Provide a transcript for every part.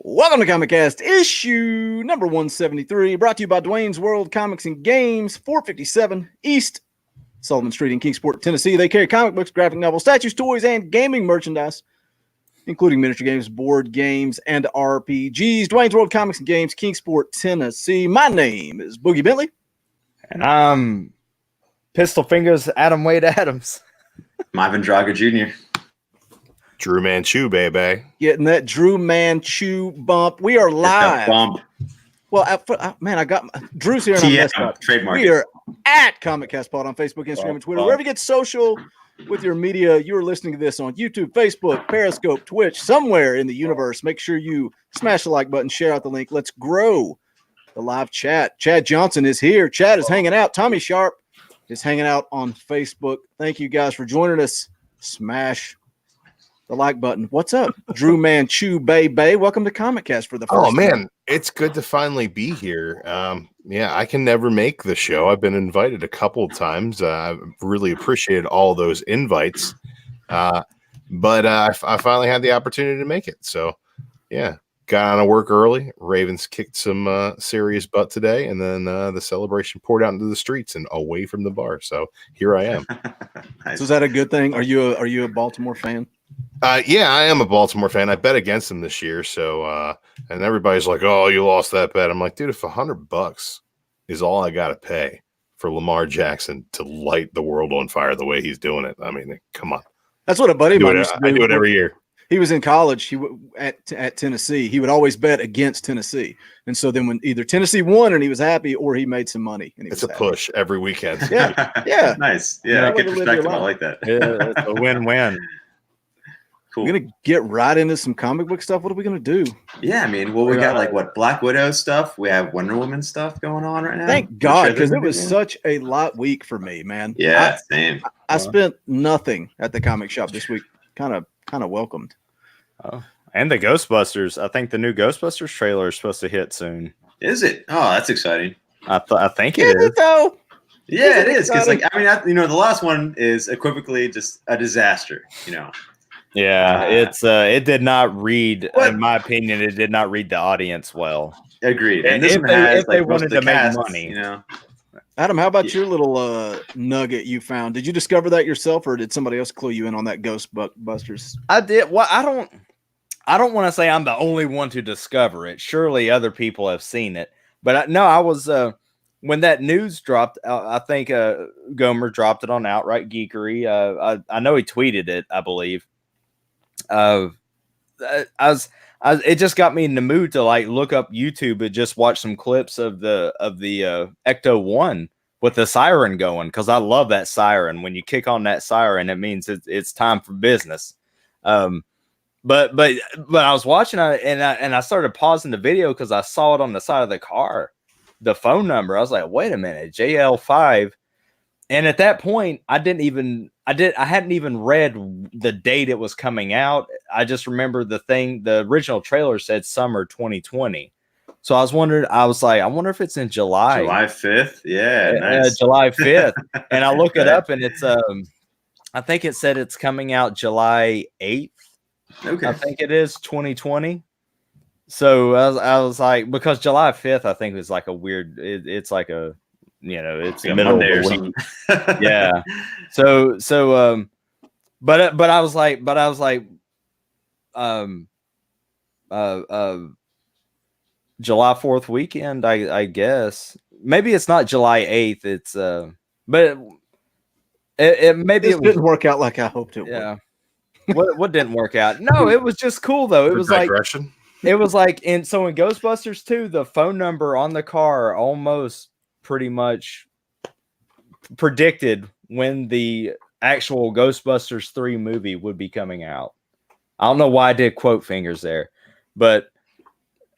Welcome to ComicCast issue number 173, brought to you by Dwayne's World Comics and Games, 457 East Sullivan Street in Kingsport, Tennessee. They carry comic books, graphic novels, statues, toys, and gaming merchandise, including miniature games, board games, and RPGs. Dwayne's World Comics and Games, Kingsport, Tennessee. My name is Boogie Bentley. And I'm Pistol Fingers Adam Wade Adams. Ivan Drago Jr. Drew Manchu, baby. Getting that Drew Manchu bump. We are live. Bump. Well, man, I got Drew's here. And trademark. We are at ComicCast Pod on Facebook, Instagram, and Twitter. Wherever you get social with your media, you are listening to this on YouTube, Facebook, Periscope, Twitch, somewhere in the universe. Make sure you smash the like button, share out the link. Let's grow the live chat. Chad Johnson is here. Chad is hanging out. Tommy Sharp is hanging out on Facebook. Thank you guys for joining us. Smash the like button. What's up, Drew Manchu, baby? Welcome to ComicCast for the first man, time. It's good to finally be here. I can never make the show. I've been invited a couple of times. I really appreciated all those invites, but I finally had the opportunity to make it. So, yeah, got out of work early. Ravens kicked some serious butt today, and then the celebration poured out into the streets and away from the bar. So here I am. Nice. So is that a good thing? Are you a Baltimore fan? Yeah, I am a Baltimore fan. I bet against them this year. So, and everybody's like, "Oh, you lost that bet." I'm like, dude, if $100 is all I got to pay for Lamar Jackson to light the world on fire the way he's doing it, I mean, come on. That's what a buddy of mine used to do. I do it every year. He was in college. At Tennessee. He would always bet against Tennessee, and so then when either Tennessee won and he was happy, or he made some money. And it's a push every weekend. Yeah. Nice. Yeah, good perspective. I like that. Yeah, it's a win-win. Cool. We're gonna get right into some comic book stuff. What are we gonna do? Yeah, I mean, we got Black Widow stuff. We have Wonder Woman stuff going on right now. Thank God, because it was such a light week for me, man. Yeah, same. I spent nothing at the comic shop this week. Kind of welcomed. Oh, and the Ghostbusters. I think the new Ghostbusters trailer is supposed to hit soon. Is it? Oh, that's exciting. I think it is. Though? Yeah, it is. Because the last one is equivocally just a disaster. Yeah, it did not read. In my opinion, it did not read the audience well. Agreed. And this one has if they wanted to make money, Adam, how about your little nugget you found? Did you discover that yourself, or did somebody else clue you in on that Ghostbusters? I did. Well, I don't want to say I'm the only one to discover it. Surely other people have seen it, but I was when that news dropped. I think Gaumer dropped it on Outright Geekery. I know he tweeted it, I believe. It just got me in the mood to look up YouTube and just watch some clips of the Ecto 1 with the siren going, because I love that siren. When you kick on that siren, it means it's time for business. But I was watching it and I started pausing the video because I saw it on the side of the car, the phone number. I was like, wait a minute, JL5. And at that point, I hadn't even read the date it was coming out. I just remember the original trailer said summer 2020. So I was like, I wonder if it's in July. July 5th. Yeah. Nice. July 5th. And I look it up and it's, I think it said it's coming out July 8th. Okay. I think it is 2020. So I was like, because July 5th, I think is like a weird, it's like a, it's the middle of the week. Yeah. So, but I was like, July 4th weekend, I guess. Maybe it's not July 8th. It's, but maybe it didn't work out like I hoped it would. Yeah. What didn't work out? No, it was just cool though. It was digression. In Ghostbusters 2, the phone number on the car almost pretty much predicted when the actual Ghostbusters 3 movie would be coming out. I don't know why I did quote fingers there, But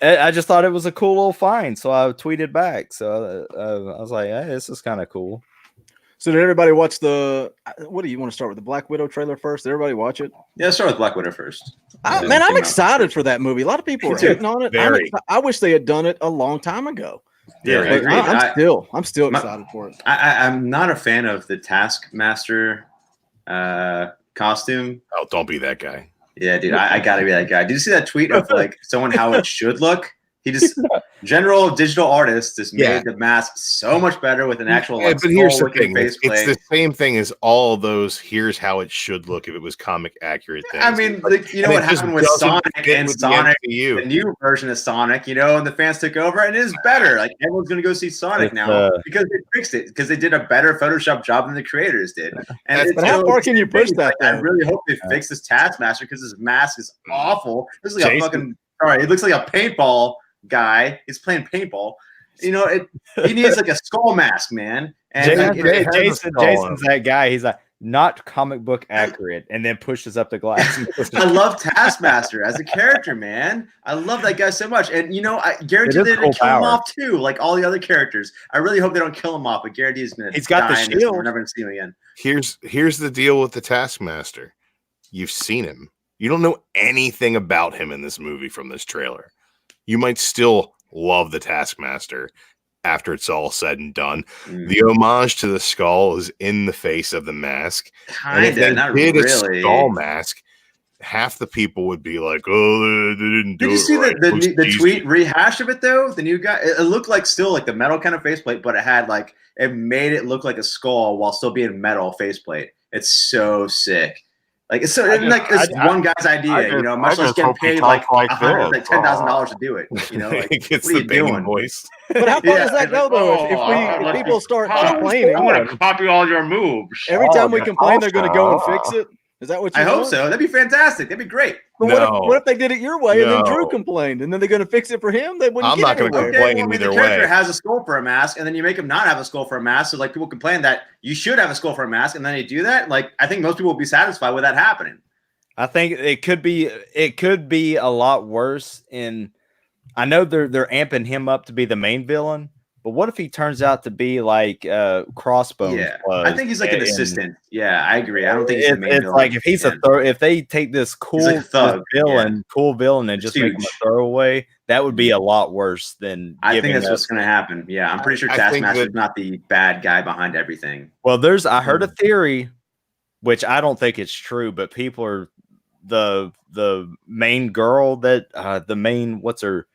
I just thought it was a cool little find, so I tweeted back. So I was like, hey, this is kind of cool. So did everybody watch the? What do you want to start with, the Black Widow trailer first? Did everybody watch it? Yeah, let's start with Black Widow first. Man, I'm excited for that movie. A lot of people are hating on it. I wish they had done it a long time ago. Yeah, I agree. I'm still excited for it. I'm not a fan of the Taskmaster costume. Oh, don't be that guy. Yeah, dude, I gotta be that guy. Did you see that tweet of like someone how it should look? He just general digital artist just made the mask so much better with an actual. But here's the thing: it's the same thing as all those. Here's how it should look if it was comic accurate things. I mean, like, you know what happened with Sonic and Sonic, the new version of Sonic, you know, and the fans took over, and it is better. Like everyone's gonna go see Sonic now because they fixed it, because they did a better Photoshop job than the creators did. And but how far can you push that? I really hope they fix this Taskmaster, because his mask is awful. This is like a fucking. All right, it looks like a paintball guy. He's playing paintball. You know, he needs like a skull mask, man. And Jason's that guy. He's like, not comic book accurate, and then pushes up the glass. I love Taskmaster as a character, man. I love that guy so much. And you know, I guarantee they're gonna kill him off too, like all the other characters. I really hope they don't kill him off, but guarantee he's got the shield. We're never gonna see him again. Here's the deal with the Taskmaster. You've seen him. You don't know anything about him in this movie from this trailer. You might still love the Taskmaster after it's all said and done. The homage to the skull is in the face of the mask. And if they did a skull mask, half the people would be like, "Oh, they didn't do it." Did you see the tweet rehash of it though? The new guy, it looked like still like the metal kind of faceplate, but it made it look like a skull while still being metal faceplate. It's so sick. Like it's one guy's idea, you know. Much less getting paid like $10,000 to do it. You know, like what are you doing? Voice. But how far does that go though? If people start complaining, I'm gonna copy all your moves. Every time we complain, they're gonna go and fix it. Is that what you hope so? That'd be fantastic. That'd be great. But what if they did it your way and then Drew complained, and then they're going to fix it for him? They wouldn't. I'm not going to complain either way. The character has a skull for a mask, and then you make him not have a skull for a mask. So like people complain that you should have a skull for a mask, and then you do that. Like I think most people will be satisfied with that happening. I think it could be a lot worse. I know they're amping him up to be the main villain. But what if he turns out to be like Crossbones? Yeah, I think he's like an assistant. Yeah, I agree. I don't think he's the main villain. Like if he's if they take this cool villain and just make him a throwaway, that would be a lot worse than. I think that's what's going to happen. Yeah, I'm pretty sure Taskmaster's not the bad guy behind everything. Well, I heard a theory, which I don't think it's true, but people are the main girl that the main what's her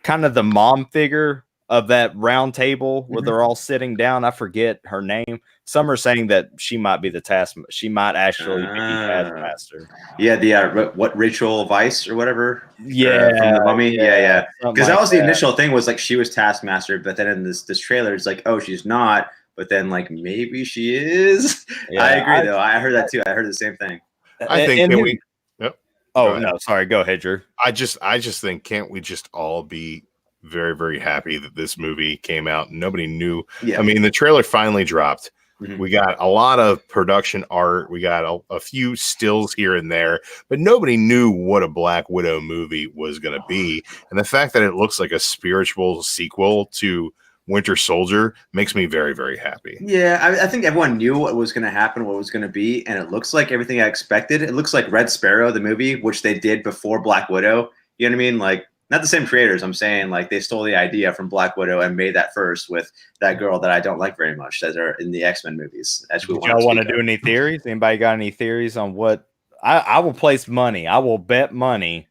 kind of the mom figure of that round table where they're all sitting down. I forget her name. Some are saying that she might be the Taskmaster. She might actually be the Taskmaster. Yeah, the what Rachel Weisz or whatever. Yeah, from the Mummy. Yeah. Because that was the initial thing, was like she was Taskmaster, but then in this trailer, it's like, oh, she's not. But then like maybe she is. Yeah, I agree though. I heard that too. I heard the same thing. I think we. Yep. Oh no, sorry. Go ahead, Drew. I just think, can't we just all be very, very happy that this movie came out? Nobody knew. Yeah. I mean, the trailer finally dropped. We got a lot of production art. We got a few stills here and there, but nobody knew what a Black Widow movie was going to be. And the fact that it looks like a spiritual sequel to Winter Soldier makes me very, very happy. Yeah, I think everyone knew what was going to happen, what was going to be, and it looks like everything I expected. It looks like Red Sparrow, the movie, which they did before Black Widow. You know what I mean? Like, not the same creators. I'm saying like they stole the idea from Black Widow and made that first with that girl that I don't like very much that are in the X-Men movies. That's what y'all want to do. Any theories? Anybody got any theories on what? I will place money. I will bet money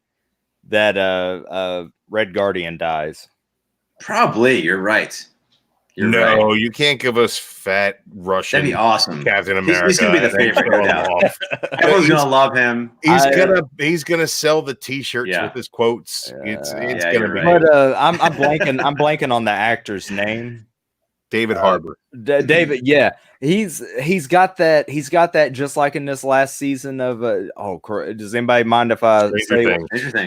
that Red Guardian dies. Probably. You're right. No, you can't give us fat Russian. That'd be awesome. Captain America. He's gonna be the favorite. Everyone's gonna love him. He's gonna sell the T-shirts with his quotes. It's gonna be. But I'm blanking on the actor's name. David Harbour. David, yeah, he's got that just like in this last season of does anybody mind if I say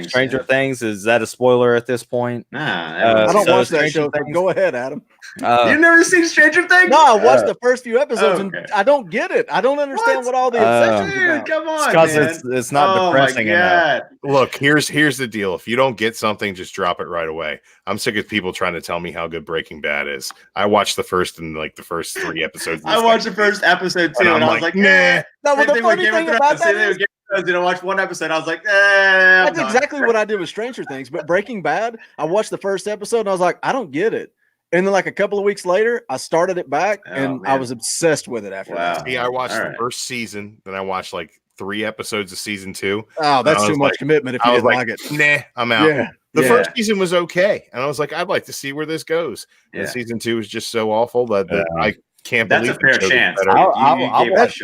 Stranger Things? Is that a spoiler at this point? Nah, I don't watch that show. Go ahead, Adam. You've never seen Stranger Things? No, I watched the first few episodes Okay. and I don't get it. I don't understand what all the obsession is about. Come on, because man. it's not depressing enough. Look, here's the deal. If you don't get something, just drop it right away. I'm sick of people trying to tell me how good Breaking Bad is. I watched the first 3 episodes. I watched the first episode too, and I was like, nah. No, well, the funny thing about that is, I watched one episode. I was like, that's exactly what I did with Stranger Things. But Breaking Bad, I watched the first episode and I was like, I don't get it. And then like a couple of weeks later, I started it back and I was obsessed with it after that. See, I watched the first season, then I watched like 3 episodes of season 2. Oh, that's too much commitment if you didn't like it. Nah, I'm out. The first season was okay. And I was like, I'd like to see where this goes. And season 2 was just so awful that I can't believe that's a fair chance.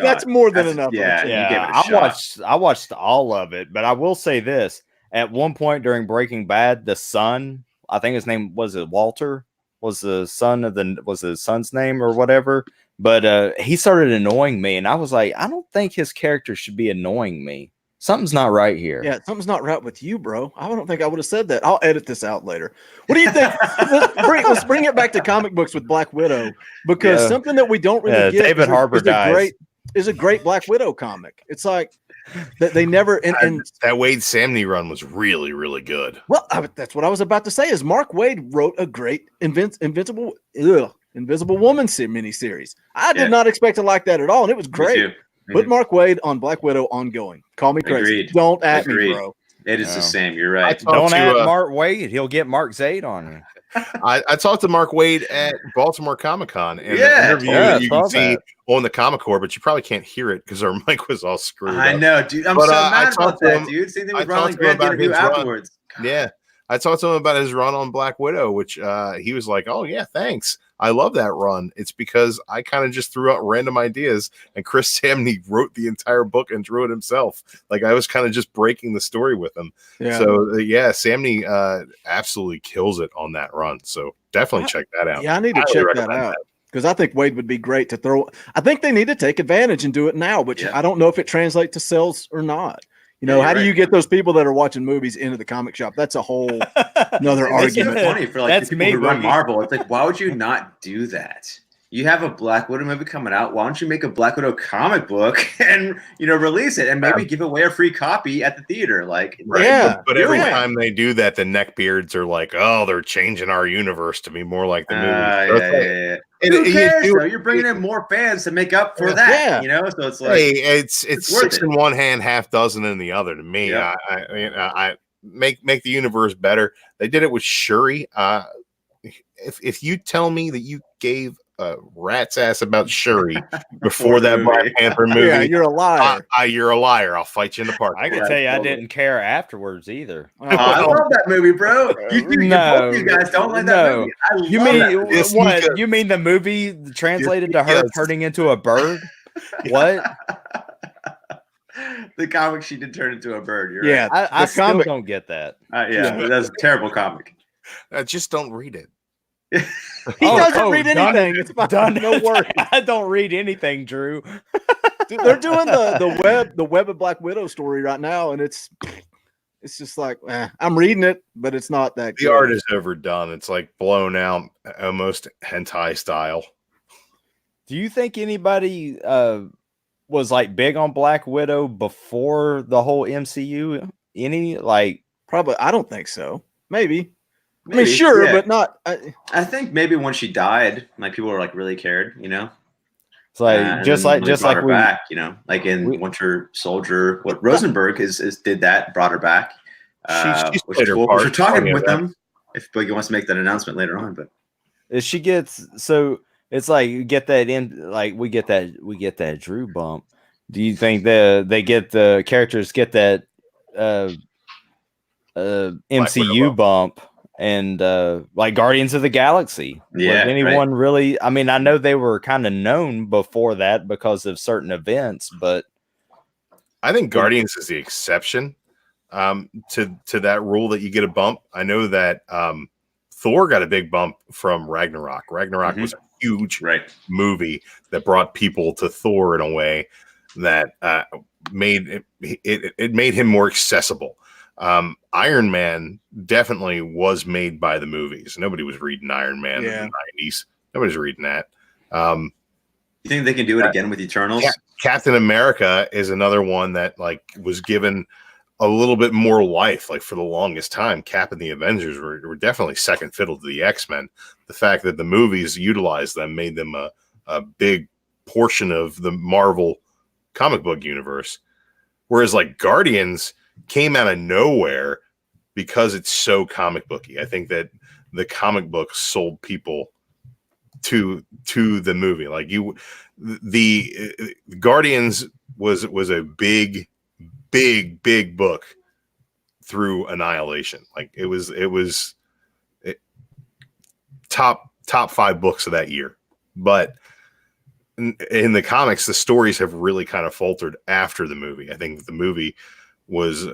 That's more than enough. I watched all of it, but I will say this: at one point during Breaking Bad, the son, I think his name was Walter, was his son's name or whatever. But he started annoying me, and I was like, I don't think his character should be annoying me. Something's not right here. Yeah, something's not right with you, bro. I don't think I would have said that. I'll edit this out later. What do you think? let's bring it back to comic books with Black Widow, because something that we don't really get David Harbour is a great Black Widow comic. It's like that they never and that Wade Samney run was really, really good. Well, that's what I was about to say. Is Mark Waid wrote a great Invisible Woman miniseries. I did not expect to like that at all, and it was great. Put Mark Waid on Black Widow ongoing. Call me crazy. Don't at me, bro. It is the same. You're right. Don't add Mark Waid. He'll get Mark Zaid on you. I talked to Mark Waid at Baltimore Comic-Con in an interview that you can see on the Comic Core, but you probably can't hear it because our mic was all screwed up. I know, dude. I'm so mad about that, dude. Same thing with Ron Grant interview afterwards. Yeah. I talked to him about his run on Black Widow, which he was like, oh, yeah, thanks. I love that run. It's because I kind of just threw out random ideas, and Chris Samney wrote the entire book and drew it himself. Like, I was kind of just breaking the story with him. Yeah. So, Samney absolutely kills it on that run. So definitely check that out. Yeah, I need to check that out. Because I think Wade would be great to throw. I think they need to take advantage and do it now, which I don't know if it translates to sales or not. You know, how do you get those people that are watching movies into the comic shop? That's a whole another argument. It's funny for like the people who run Marvel. It's like, why would you not do that? You have a Black Widow movie coming out. Why don't you make a Black Widow comic book and release it and maybe give away a free copy at the theater? Like, but every time they do that, the neckbeards are like, "Oh, they're changing our universe to be more like the movie." Who cares? You're bringing in more fans to make up for that. You know, so it's like, hey, it's 6 in one hand, half dozen in the other. To me, I make the universe better. They did it with Shuri. If you tell me that you gave a rat's ass about Shuri before that Black Panther movie, you're a liar. You're a liar. I'll fight you in the park. I can tell you, I didn't care afterwards either. I love that movie, bro. You guys don't like that movie. You mean what? You mean the movie translated to her turning into a bird? What? The comic, she did turn into a bird. You're right. I still don't get that. That's a terrible comic. Just don't read it. He doesn't read anything. It's fine. No worries. I don't read anything, Drew. Dude, they're doing the Web of Black Widow story right now, and it's just like I'm reading it, but it's not that the art is overdone. It's like blown out, almost hentai style. Do you think anybody was like big on Black Widow before the whole MCU? Probably. I don't think so. Maybe. I mean, sure, but not. I think maybe when she died, like people were like really cared, you know. It's like just like we back, you know, like in Winter Soldier. What Rosenberg did that, brought her back. Which is cool. We're talking with them if Boogie wants to make that announcement later on, but if she gets it's like you get that in, like we get that Drew bump. Do you think they get the characters get that MCU bump? And like Guardians of the Galaxy. Was anyone really? I mean, I know they were kind of known before that because of certain events, but I think Guardians is the exception to that rule that you get a bump. I know that Thor got a big bump from Ragnarok. Ragnarok was a huge movie that brought people to Thor in a way that made him more accessible. Iron Man definitely was made by the movies. Nobody was reading Iron Man in the 90s. Nobody's reading that. You think they can do it again with Eternals? Captain America is another one that like was given a little bit more life. Like for the longest time, Cap and the Avengers were definitely second fiddle to the X-Men. The fact that the movies utilized them made them a big portion of the Marvel comic book universe. Whereas like Guardians came out of nowhere because it's so comic booky. I think that the comic book sold people to the movie. Like the Guardians was a big book through Annihilation. Like it was top 5 books of that year. But in the comics, the stories have really kind of faltered after the movie. I think the movie was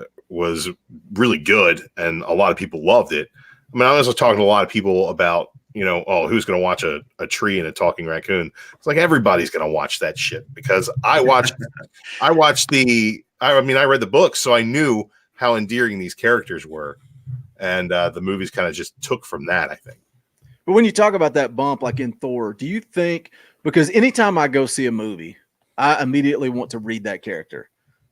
really good and a lot of people loved it. I mean, I was talking to a lot of people about, who's going to watch a tree and a talking raccoon? It's like everybody's going to watch that shit because I read the books, so I knew how endearing these characters were. And the movies kind of just took from that, I think. But when you talk about that bump, like in Thor, do you think, because anytime I go see a movie, I immediately want to read that character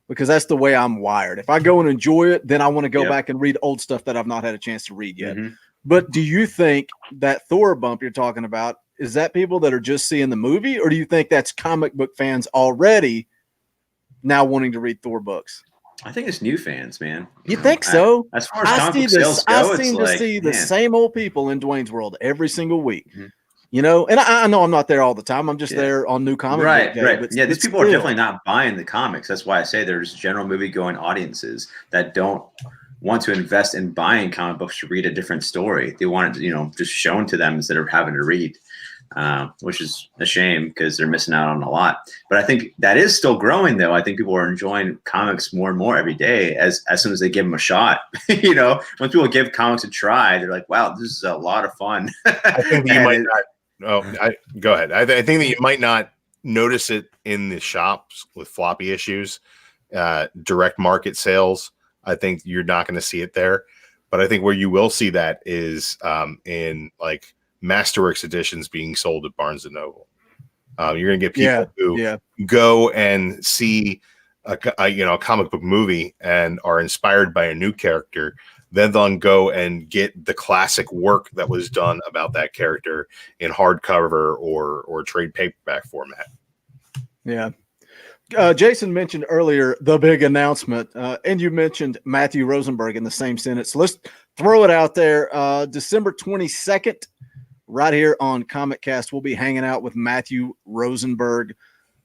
because that's the way I'm wired. If I go and enjoy it, then I want to go back and read old stuff that I've not had a chance to read yet. Mm-hmm. But do you think that Thor bump you're talking about, is that people that are just seeing the movie, or do you think that's comic book fans already now wanting to read Thor books? I think it's new fans, man. You think so? As far as comic book sales go, I seem to see the same old people in Dwayne's World every single week. Mm-hmm. And I know I'm not there all the time. I'm just there on new comic book day, right. But these people are definitely not buying the comics. That's why I say there's general movie-going audiences that don't want to invest in buying comic books to read a different story. They want it, just shown to them instead of having to read, which is a shame because they're missing out on a lot. But I think that is still growing, though. I think people are enjoying comics more and more every day as soon as they give them a shot. When people give comics a try, they're like, wow, this is a lot of fun. I think that you might not. Go ahead. I think that you might not notice it in the shops with floppy issues, direct market sales. I think you're not going to see it there, but I think where you will see that is in like Masterworks editions being sold at Barnes and Noble. You're going to get people who go and see a comic book movie and are inspired by a new character. Then they'll go and get the classic work that was done about that character in hardcover or trade paperback format. Yeah. Jason mentioned earlier the big announcement, and you mentioned Matthew Rosenberg in the same sentence. So let's throw it out there. December 22nd, right here on ComicCast, we'll be hanging out with Matthew Rosenberg.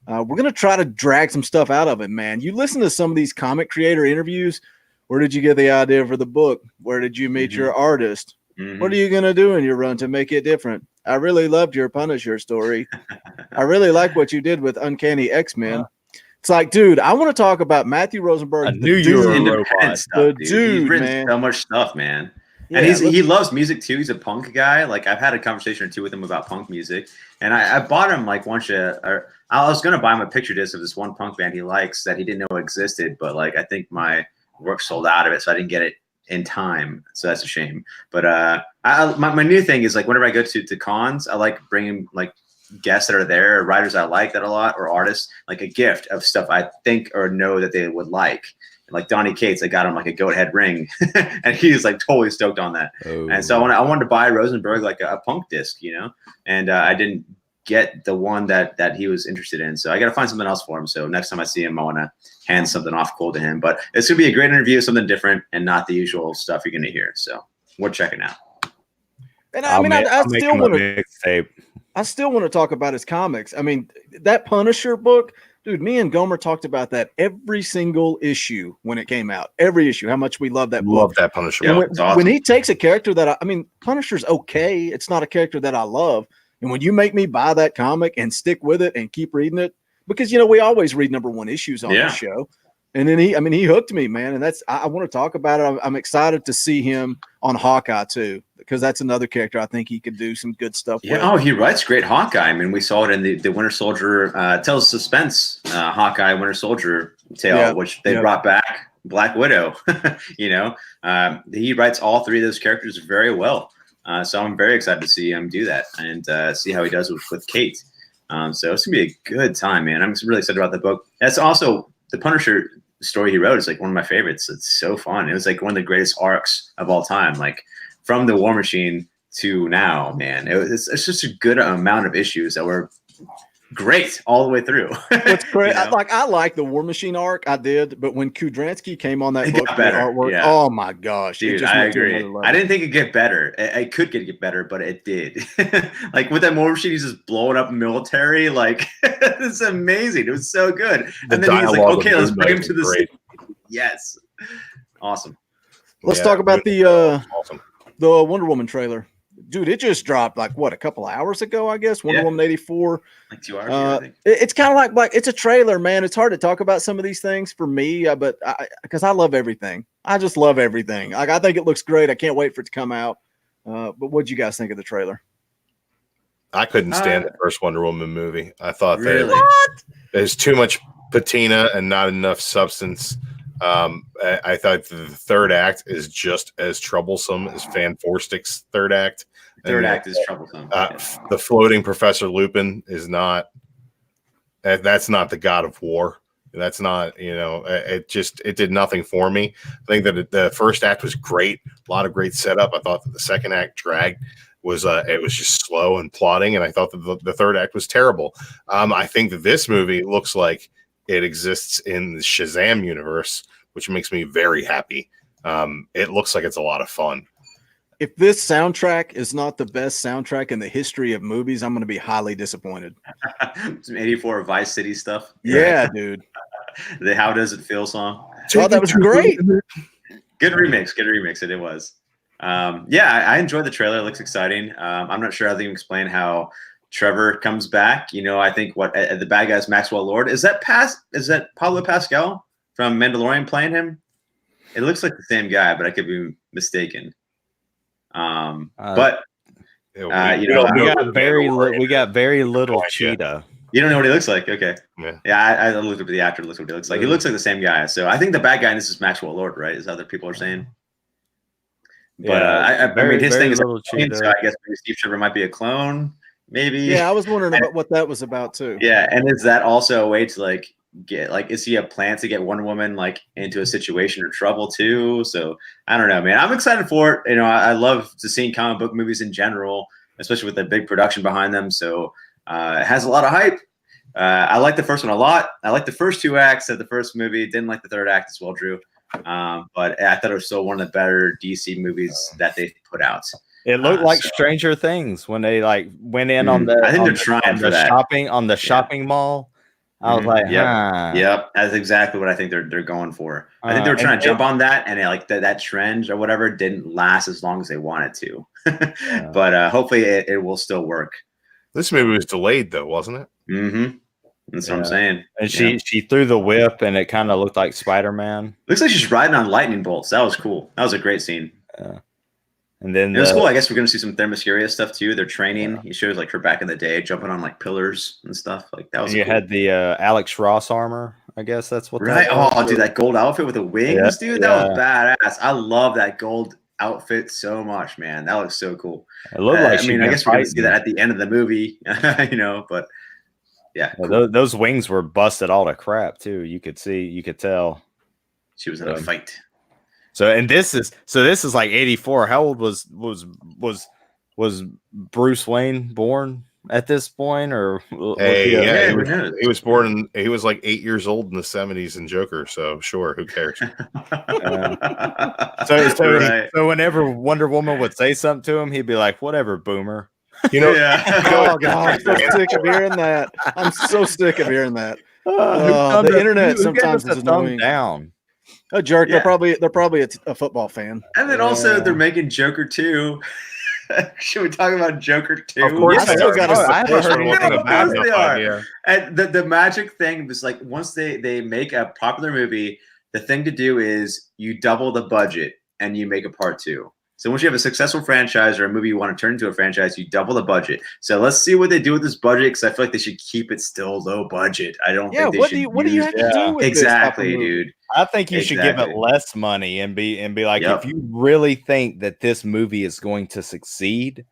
We're going to try to drag some stuff out of him, man. You listen to some of these comic creator interviews. Where did you get the idea for the book? Where did you meet your artist? Mm-hmm. What are you going to do in your run to make it different? I really loved your Punisher story. I really like what you did with Uncanny X-Men. It's like, dude, I want to talk about Matthew Rosenberg. I knew you were a robot. The dude, he's written man. So much stuff, man. Yeah, and he loves music too. He's a punk guy. Like I've had a conversation or two with him about punk music, and I bought him like I was gonna buy him a picture disc of this one punk band he likes that he didn't know existed, but like I think my work sold out of it, so I didn't get it in time. So that's a shame. But my new thing is like whenever I go to cons, I like bringing like guests that are there, writers I like that a lot, or artists, like a gift of stuff I think or know that they would like. Like Donnie Cates, I got him like a goat head ring, and he's like totally stoked on that. Oh. And so I wanted to buy Rosenberg like a punk disc, and I didn't get the one that he was interested in. So I got to find something else for him. So next time I see him, I want to hand something off cool to him. But it's gonna be a great interview, something different, and not the usual stuff you're gonna hear. So we're checking out. And I still want to talk about his comics. I mean, that Punisher book, dude, me and Gaumer talked about that every single issue when it came out. Every issue, how much we love that book. Love that Punisher book. When he takes a character that Punisher's okay. It's not a character that I love. And when you make me buy that comic and stick with it and keep reading it, because, we always read #1 issues on the show. And then he hooked me, man. And I want to talk about it. I'm excited to see him on Hawkeye too, because that's another character I think he could do some good stuff with. Oh, he writes great Hawkeye. I mean, we saw it in the Winter Soldier Tales of Suspense Hawkeye Winter Soldier tale, which they brought back Black Widow. He writes all three of those characters very well. So I'm very excited to see him do that and see how he does with Kate. So it's gonna be a good time, man. I'm really excited about the book. That's also the Punisher story he wrote is like one of my favorites. It's so fun. It was like one of the greatest arcs of all time, like from the War Machine to now, man. It's just a good amount of issues that were great all the way through. What's great, You know? I like the War Machine arc, I did, but when Kudransky came on that It book, got the better, artwork, yeah. oh my gosh, it Dude, just I went to agree. another level. I didn't think it'd get better. It could get better, but it did. Like with that War Machine, he's just blowing up military. Like it's amazing. It was so good. And then he's like, dialogue of okay, let's Moon bring him Knight to the was great. city. Yes. Awesome. Let's Yeah, talk about Moon Knight was awesome. the Wonder Woman trailer. Dude, it just dropped like what, a couple hours ago, I guess. Wonder Yeah. Woman 84. Like 2 hours ago, I think. It's kind of like it's a trailer, man. It's hard to talk about some of these things for me, but because I love everything. I just love everything. Like I think it looks great. I can't wait for it to come out. But what'd you guys think of the trailer? I couldn't stand the first Wonder Woman movie. I thought Really? that there's too much patina and not enough substance. I thought the third act is just as troublesome as Fan Forstick's third act. Third And, act is troublesome. The floating Professor Lupin is not. That's not the God of War. That's not. It did nothing for me. I think that the first act was great. A lot of great setup. I thought that the second act dragged. It was just slow and plotting, and I thought that the third act was terrible. I think that this movie looks like it exists in the Shazam universe, which makes me very happy. It looks like it's a lot of fun. If this soundtrack is not the best soundtrack in the history of movies, I'm going to be highly disappointed. Some 84 Vice City stuff. Yeah, dude. The How Does It Feel song. Oh, that was great. Good remix. Good remix. It was. I enjoyed the trailer. It looks exciting. I'm not sure how they can explain how Trevor comes back. I think the bad guy's Maxwell Lord. Is that Pablo Pascal from Mandalorian playing him? It looks like the same guy, but I could be mistaken. We We got very little Cheetah. You don't know what he looks like? Okay. Yeah. I looked up the actor. Looks what he looks like. He looks like the same guy. So I think the bad guy in this is Maxwell Lord, right? Is that other people are saying? But I mean, his thing is, so I guess maybe Steve Trevor might be a clone. Maybe. Yeah, I was wondering about what that was about too. Yeah, and is that also a way to is he a plan to get Wonder Woman into a situation or trouble too? So I don't know, man. I'm excited for it. I love to see comic book movies in general, especially with the big production behind them. So it has a lot of hype. I like the first one a lot. I like the first two acts of the first movie. Didn't like the third act as well, Drew. But I thought it was still one of the better DC movies that they put out. It looked like Stranger Things when they went in on the. I think they're trying for that shopping mall. I was like, yep, that's exactly what I think they're going for. I think they were trying to jump on that, and that trend or whatever didn't last as long as they wanted to. But hopefully it will still work. This movie was delayed though, wasn't it? Mm-hmm. That's what I'm saying. And she threw the whip, and it kind of looked like Spider-Man. Looks like she's riding on lightning bolts. That was cool. That was a great scene. And then it was cool. I guess we're going to see some Themyscira stuff too. They're training. He shows her back in the day jumping on pillars and stuff. That was. You had the Alex Ross armor. I guess that's what. Right. Dude, that gold outfit with the wings, dude. That was badass. I love that gold outfit so much, man. That looks so cool. It looked like. I guess we're going to see that at the end of the movie, But yeah, cool. Those wings were busted all to crap too. You could tell she was in a fight. So this is like 84. How old was Bruce Wayne born at this point? Or he was born. He was like 8 years old in the 70s in Joker. So sure, who cares? So whenever Wonder Woman would say something to him, he'd be like, "Whatever, boomer." Oh God, I'm so sick of hearing that. I'm so sick of hearing that. The internet sometimes is annoying. Down. A jerk. They're probably a football fan. And then also they're making Joker 2. Should we talk about Joker 2? Of course, I haven't heard anything about it. And the magic thing was once they make a popular movie, the thing to do is you double the budget and you make a part 2. So once you have a successful franchise or a movie you want to turn into a franchise, you double the budget. So let's see what they do with this budget, because I feel like they should keep it still low budget. I don't think they should. What do you have to do with exactly, this dude? I think you should give it less money and be like, if you really think that this movie is going to succeed,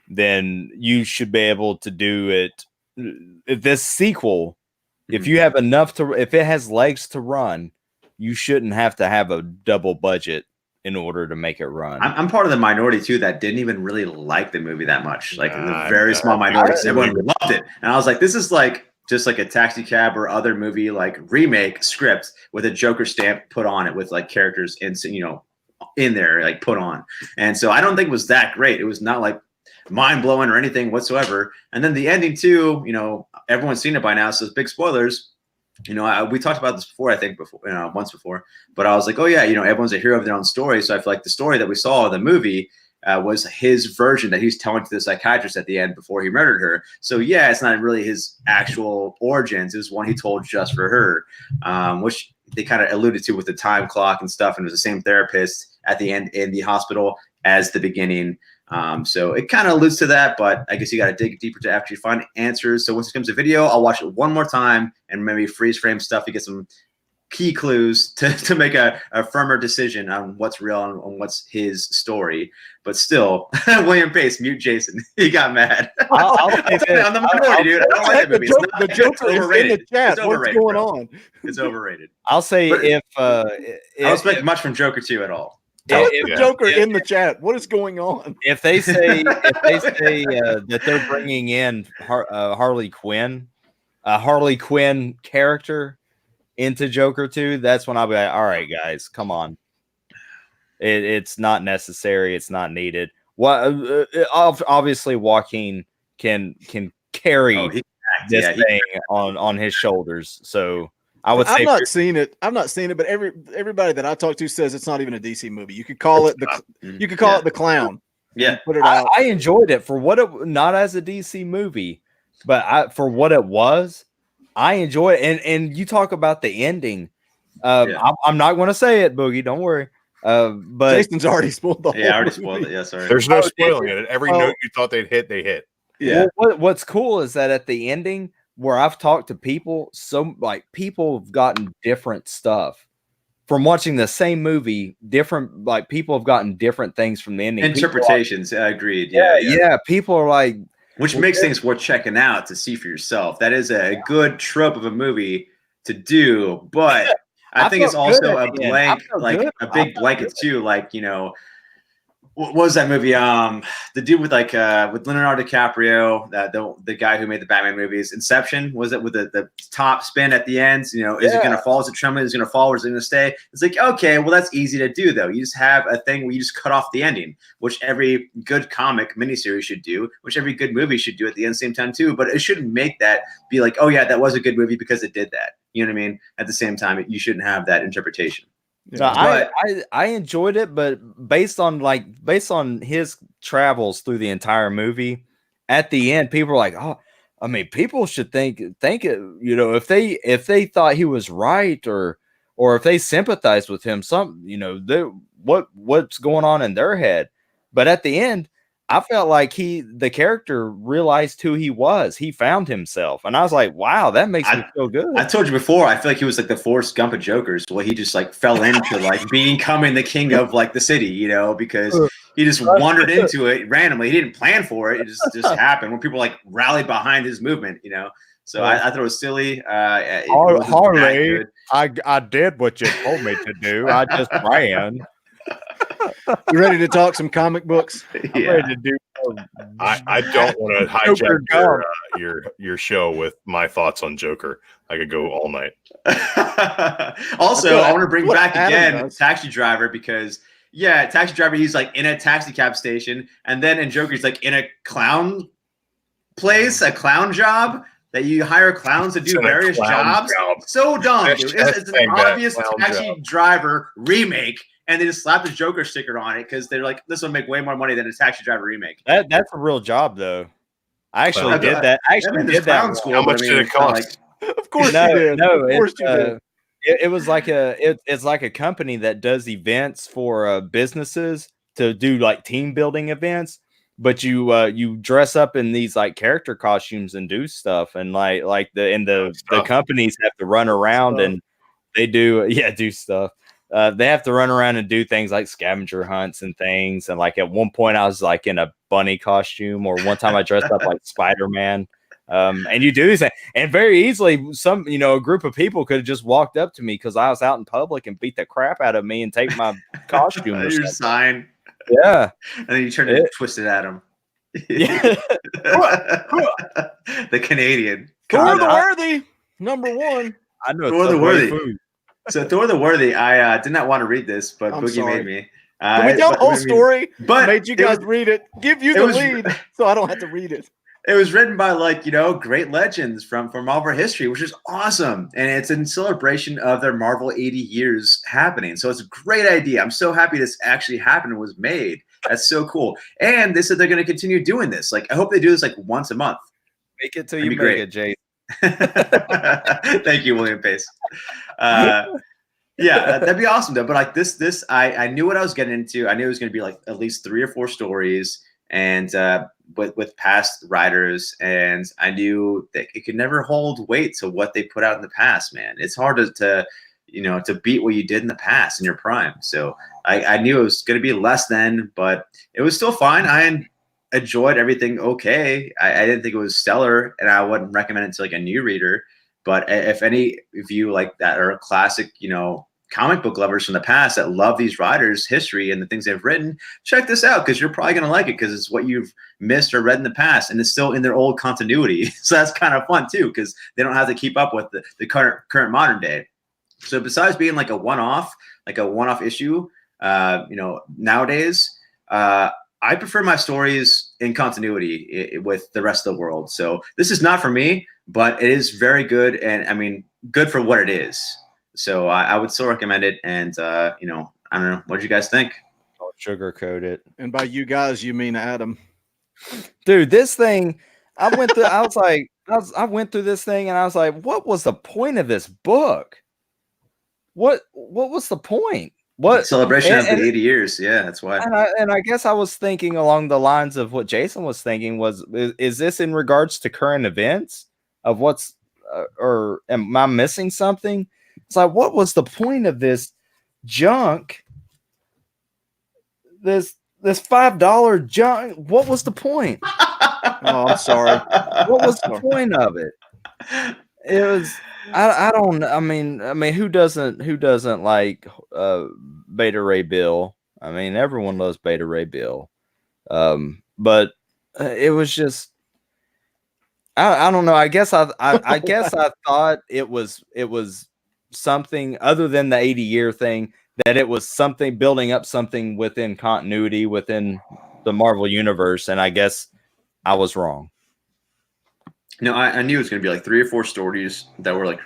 then you should be able to do it. If this sequel, if you have enough if it has legs to run, you shouldn't have to have a double budget in order to make it run. I'm part of the minority too that didn't even really like the movie that much. Like a very small minority. Everyone loved it, and I was like, this is like just like a Taxi Cab or other movie like remake script with a Joker stamp put on it with like characters in there like put on. And so I don't think it was that great. It was not like mind blowing or anything whatsoever. And then the ending too, everyone's seen it by now, so it's big spoilers. We talked about this before, I think once before, but I was like, oh yeah, everyone's a hero of their own story. So I feel like the story that we saw in the movie was his version that he's telling to the psychiatrist at the end before he murdered her. So yeah, it's not really his actual origins. It was one he told just for her, which they kind of alluded to with the time clock and stuff. And it was the same therapist at the end in the hospital as the beginning. So it kind of alludes to that, but I guess you got to dig deeper to actually find answers. So once it comes to video, I'll watch it one more time and maybe freeze frame stuff to get some key clues to make a firmer decision on what's real and on what's his story. But still, William Pace, mute Jason. He got mad. I'm the minority, dude. I don't like that movie. The Joker is in the chat. What's going on? It's overrated. I'll say I don't expect much from Joker 2 at all. Joker in the chat. What is going on? If they say that they're bringing in Harley Quinn, a Harley Quinn character into Joker 2, that's when I'll be like, all right, guys, come on. It's not necessary. It's not needed. Obviously, Joaquin can carry this thing on his shoulders. So I would say I've not seen it, but everybody that I talk to says it's not even a DC movie. You could call it the Clown. Yeah, put it out. I enjoyed it for what it, not as a DC movie, but for what it was. I enjoy it, and you talk about the ending. I'm not going to say it, Boogie. Don't worry. But Jason's already spoiled the whole I already movie. spoiled it. Yeah, sorry. There's no spoiling it. Every note you thought they'd hit, they hit. Yeah. Well, what's cool is that at the ending, where I've talked to people, people have gotten different stuff from watching the same movie. Different, people have gotten different things from the ending. Interpretations. I agreed. Yeah. People are like, which makes things worth checking out to see for yourself. That is a good trope of a movie to do, but I think it's also a blank, a big blanket too. What was that movie? The dude with with Leonardo DiCaprio, the guy who made the Batman movies, Inception, was it with the top spin at the end? Is it going to fall? Is it trembling? Is it going to fall? Or is it going to stay? It's like, okay, well, that's easy to do though. You just have a thing where you just cut off the ending, which every good comic miniseries should do, which every good movie should do at the end same time too. But it shouldn't make that be like, oh yeah, that was a good movie because it did that. You know what I mean? At the same time, you shouldn't have that interpretation. No, I enjoyed it, but based on his travels through the entire movie, at the end, people are like, oh, I mean, people should think it, if they thought he was right or if they sympathized with him, what's going on in their head. But at the end, I felt like the character realized who he was. He found himself. And I was like, wow, that makes me feel good. I told you before, I feel like he was like the Forrest Gump of Jokers. Well, he just fell into becoming the king of the city, because he just wandered into it randomly. He didn't plan for it. It just happened when people rallied behind his movement, So I thought it was silly. Harley, I did what you told me to do. I just ran. You ready to talk some comic books? Yeah. Ready to do. I don't want to hijack your show with my thoughts on Joker. I could go all night. Also, I want to bring back again Taxi Driver because Taxi Driver, he's in a taxi cab station, and then in Joker, he's in a clown place, a clown job. That you hire clowns to do various jobs. So dumb, dude. It's an obvious Taxi Driver remake. And they just slapped the Joker sticker on it because they're like, this will make way more money than a Taxi Driver remake. That's a real job, though. I actually did that. I actually did that. How much did it cost? Of course you did. No, of course you did. It was it's like a company that does events for businesses, to do like team building events, but you dress up in these like character costumes and do stuff, and the companies have to run around and they do stuff. They have to run around and do things like scavenger hunts and things. And like at one point I was like in a bunny costume, or one time I dressed up like Spider-Man. And you do this, and very easily a group of people could have just walked up to me because I was out in public and beat the crap out of me and take my costume or your sign. Yeah. And then you turn and twist it at him. Yeah. The Canadian. Thor the Worthy, #1. I know Thor the Worthy. So Thor the Worthy, I did not want to read this, but Boogie made me. Can we tell the whole story? But made you guys read it. Give you the lead, so I don't have to read it. It was written by great legends from Marvel history, which is awesome. And it's in celebration of their Marvel 80 years happening. So it's a great idea. I'm so happy this actually happened and was made. That's so cool. And they said they're going to continue doing this. Like, I hope they do this like once a month. Make it till you make it, Jay. Thank you, William Pace. Yeah, that'd be awesome though. But like this, I knew what I was getting into. I knew it was going to be like at least 3 or 4 stories, and with past writers, and I knew that it could never hold weight to what they put out in the past. Man, it's hard to beat what you did in the past in your prime. So I knew it was going to be less than, but it was still fine. I enjoyed everything. Okay, I didn't think it was stellar, and I wouldn't recommend it to like a new reader. But if any of you like that are classic, comic book lovers from the past that love these writers' history and the things they've written, check this out because you're probably going to like it because it's what you've missed or read in the past, and it's still in their old continuity. So that's kind of fun too because they don't have to keep up with the current modern day. So besides being like a one-off issue, nowadays, I prefer my stories in continuity with the rest of the world. So this is not for me, but it is very good, and I mean, good for what it is. So I would still recommend it. And I don't know, what did you guys think? Don't sugarcoat it. And by you guys, you mean Adam? Dude, this thing, I went through. I went through this thing, and I was like, "What was the point of this book? What was the point? What celebration of the 80 years? Yeah, that's why." And I guess I was thinking along the lines of what Jason was thinking is this in regards to current events of what's or am I missing something? It's like, what was the point of this junk? This $5 junk. What was the point? Oh, I'm sorry. What was the point of it? It was. I don't. I mean, who doesn't like Beta Ray Bill? I mean, everyone loves Beta Ray Bill. But it was just. I don't know. I guess I guess I thought it was something other than the 80-year thing, that it was something building up something within continuity within the Marvel universe, and I guess I was wrong. No, I knew it was going to be like 3 or 4 stories that were like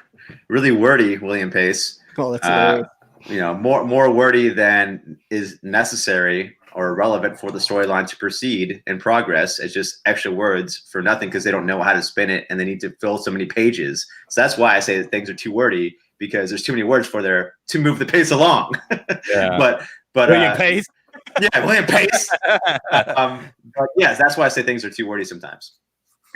really wordy, William Pace. Oh, that's more wordy than is necessary or relevant for the storyline to proceed and progress. It's just extra words for nothing because they don't know how to spin it and they need to fill so many pages. So that's why I say that things are too wordy, because there's too many words for there to move the pace along. Yeah. but William Pace. Yeah, William Pace. But yes, that's why I say things are too wordy sometimes.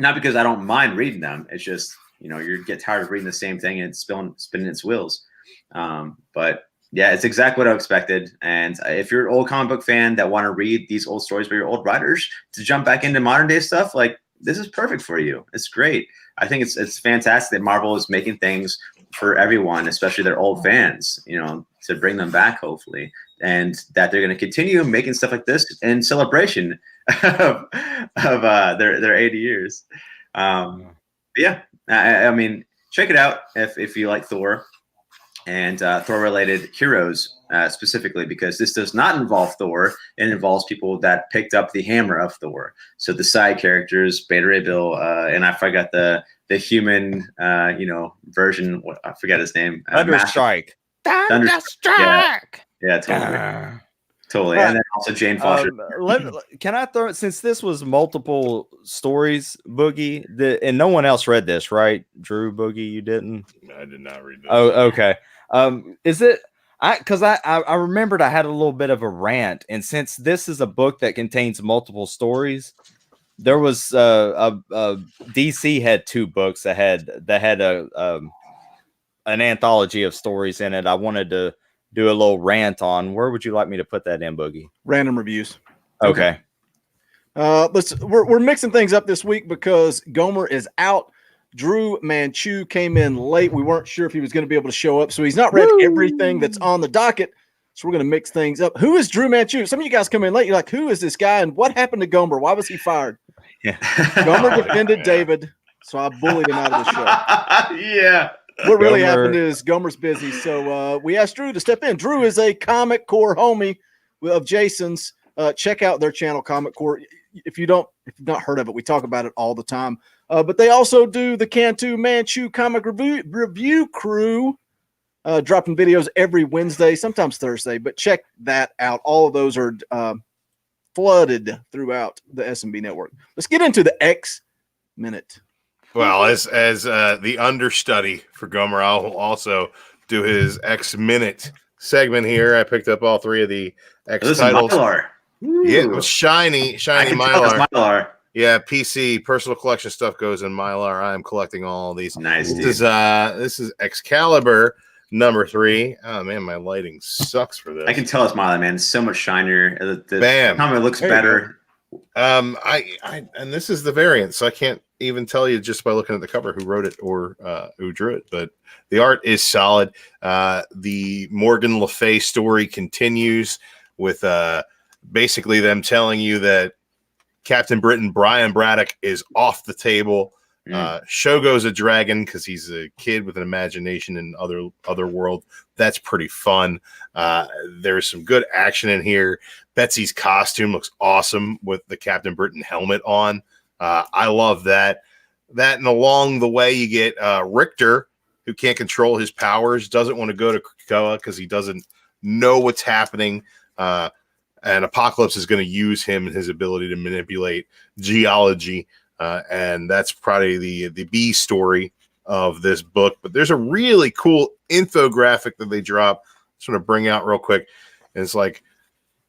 Not because I don't mind reading them. It's just, you get tired of reading the same thing and it's spinning its wheels. But yeah, it's exactly what I expected. And if you're an old comic book fan that want to read these old stories by your old writers to jump back into modern day stuff, like, this is perfect for you. It's great. I think it's fantastic that Marvel is making things for everyone, especially their old fans, to bring them back, hopefully, and that they're going to continue making stuff like this in celebration of their 80 years. Yeah, I mean, check it out if you like Thor and Thor-related heroes specifically, because this does not involve Thor. It involves people that picked up the hammer of Thor. So the side characters, Beta Ray Bill, and I forgot the human, version. I forget his name. Thunderstrike. Thunderstrike. Yeah, totally. Totally. And then also Jane Foster. Can I throw it, since this was multiple stories, Boogie, and no one else read this, right? Drew, Boogie, you didn't? I did not read this. Oh, okay. Is it, I remembered I had a little bit of a rant, and since this is a book that contains multiple stories, there was DC had 2 books that had an anthology of stories in it. I wanted to do a little rant on. Where would you like me to put that in, Boogie? Random reviews. Okay. We're mixing things up this week because Gaumer is out. Drew Manchu came in late. We weren't sure if he was going to be able to show up, so he's not read everything that's on the docket. So we're going to mix things up. Who is Drew Manchu? Some of you guys come in late. You're like, who is this guy? And what happened to Gaumer? Why was he fired? Yeah. Gaumer defended David, so I bullied him out of the show. Yeah. What really happened is Gomer's busy, so we asked Drew to step in. Drew is a Comic Core homie of Jason's. Check out their channel, Comic Core. If you've not heard of it, we talk about it all the time. But they also do the Cantu Manchu comic review crew, dropping videos every Wednesday, sometimes Thursday. But check that out. All of those are flooded throughout the S&B Network. Let's get into the X Minute. Well, as the understudy for Gaumer, I'll also do his X Minute segment here. I picked up all 3 of the X titles. Mylar. Yeah, it was shiny Mylar. Yeah, PC personal collection stuff goes in Mylar. I am collecting all of these. Nice. This is Excalibur number 3. Oh man, my lighting sucks for this. I can tell it's Mylar, man. It's so much shinier. The Bam. comic looks better. And this is the variant, so I can't even tell you just by looking at the cover who wrote it or who drew it, but the art is solid. The Morgan Le Fay story continues with basically them telling you that Captain Britain Brian Braddock is off the table. Shogo's a dragon because he's a kid with an imagination in other world. That's pretty fun. There's some good action in here. Betsy's costume looks awesome with the Captain Britain helmet on. I love that. That, and along the way you get Richter, who can't control his powers, doesn't want to go to Krakoa because he doesn't know what's happening. And Apocalypse is going to use him and his ability to manipulate geology. And that's probably the B story of this book. But there's a really cool infographic that they drop. I just want to bring out real quick. And it's like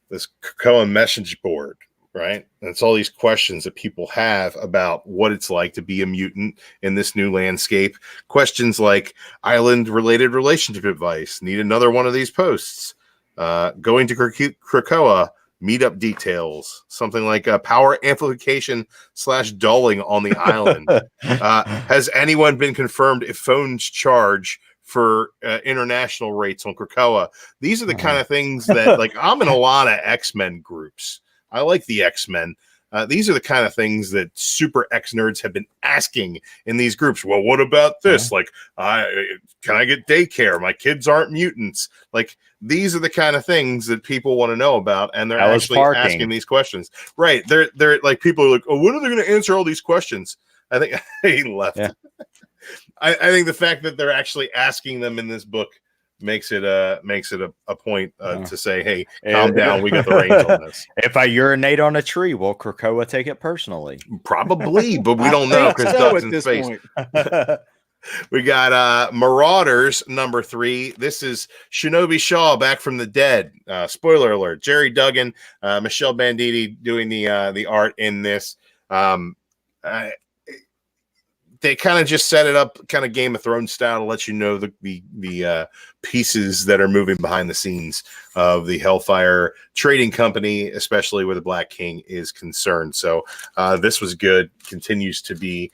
this Krakoa message board, right? And it's all these questions that people have about what it's like to be a mutant in this new landscape. Questions like island-related relationship advice. Need another one of these posts. Going to Krakoa, meetup details, something like power amplification / dulling on the island. Has anyone been confirmed if phones charge for international rates on Krakoa? These are the kind of things that, like, I'm in a lot of X-Men groups. I like the X-Men. These are the kind of things that super X nerds have been asking in these groups. Well, what about this? Like, can I get daycare? My kids aren't mutants. Like, these are the kind of things that people want to know about, and they're actually asking these questions. Right? They're like, people are like, oh, when are they going to answer all these questions? I think he left. Yeah. I think the fact that they're actually asking them in this book makes it a point to say, hey, calm down, we got the range on this. If I urinate on a tree, will Krakoa take it personally? Probably, but we don't know because Doug's in space. We got Marauders number 3. This is Shinobi Shaw back from the dead. Spoiler alert: Jerry Duggan, Michelle Banditti doing the art in this. They kind of just set it up kind of Game of Thrones style to let you know the pieces that are moving behind the scenes of the Hellfire Trading Company, especially where the Black King is concerned. So this was good, continues to be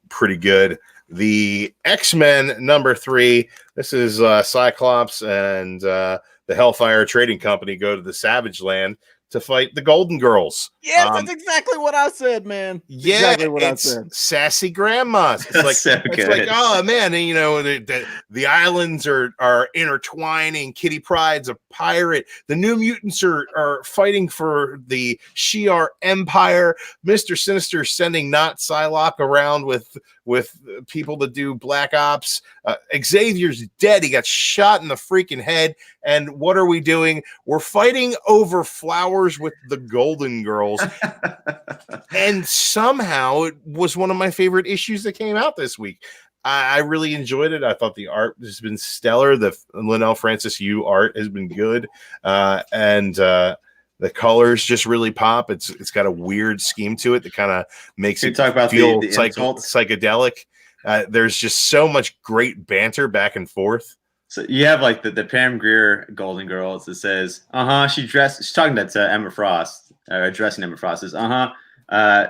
pretty good. The X-Men number 3, this is Cyclops and the Hellfire Trading Company go to the Savage Land to fight the Golden Girls. Yeah, that's exactly what I said, man. Yeah, exactly what it's I said. Sassy grandmas. It's like, so it's like, oh man, and, you know, the islands are intertwining. Kitty Pryde's a pirate. The New Mutants are fighting for the Shi'ar Empire. Mr. Sinister sending not Psylocke around with people to do black ops. Xavier's dead. He got shot in the freaking head. And what are we doing? We're fighting over flowers with the Golden Girls. And somehow it was one of my favorite issues that came out this week. I really enjoyed it. I thought the art has been stellar. The Linnell Francis Yu art has been good, and the colors just really pop. It's got a weird scheme to it that kind of makes it talk about feel the psychedelic. There's just so much great banter back and forth. So you have like the Pam Grier Golden Girls that says, she's talking about Emma Frost, addressing Emma Frost, says,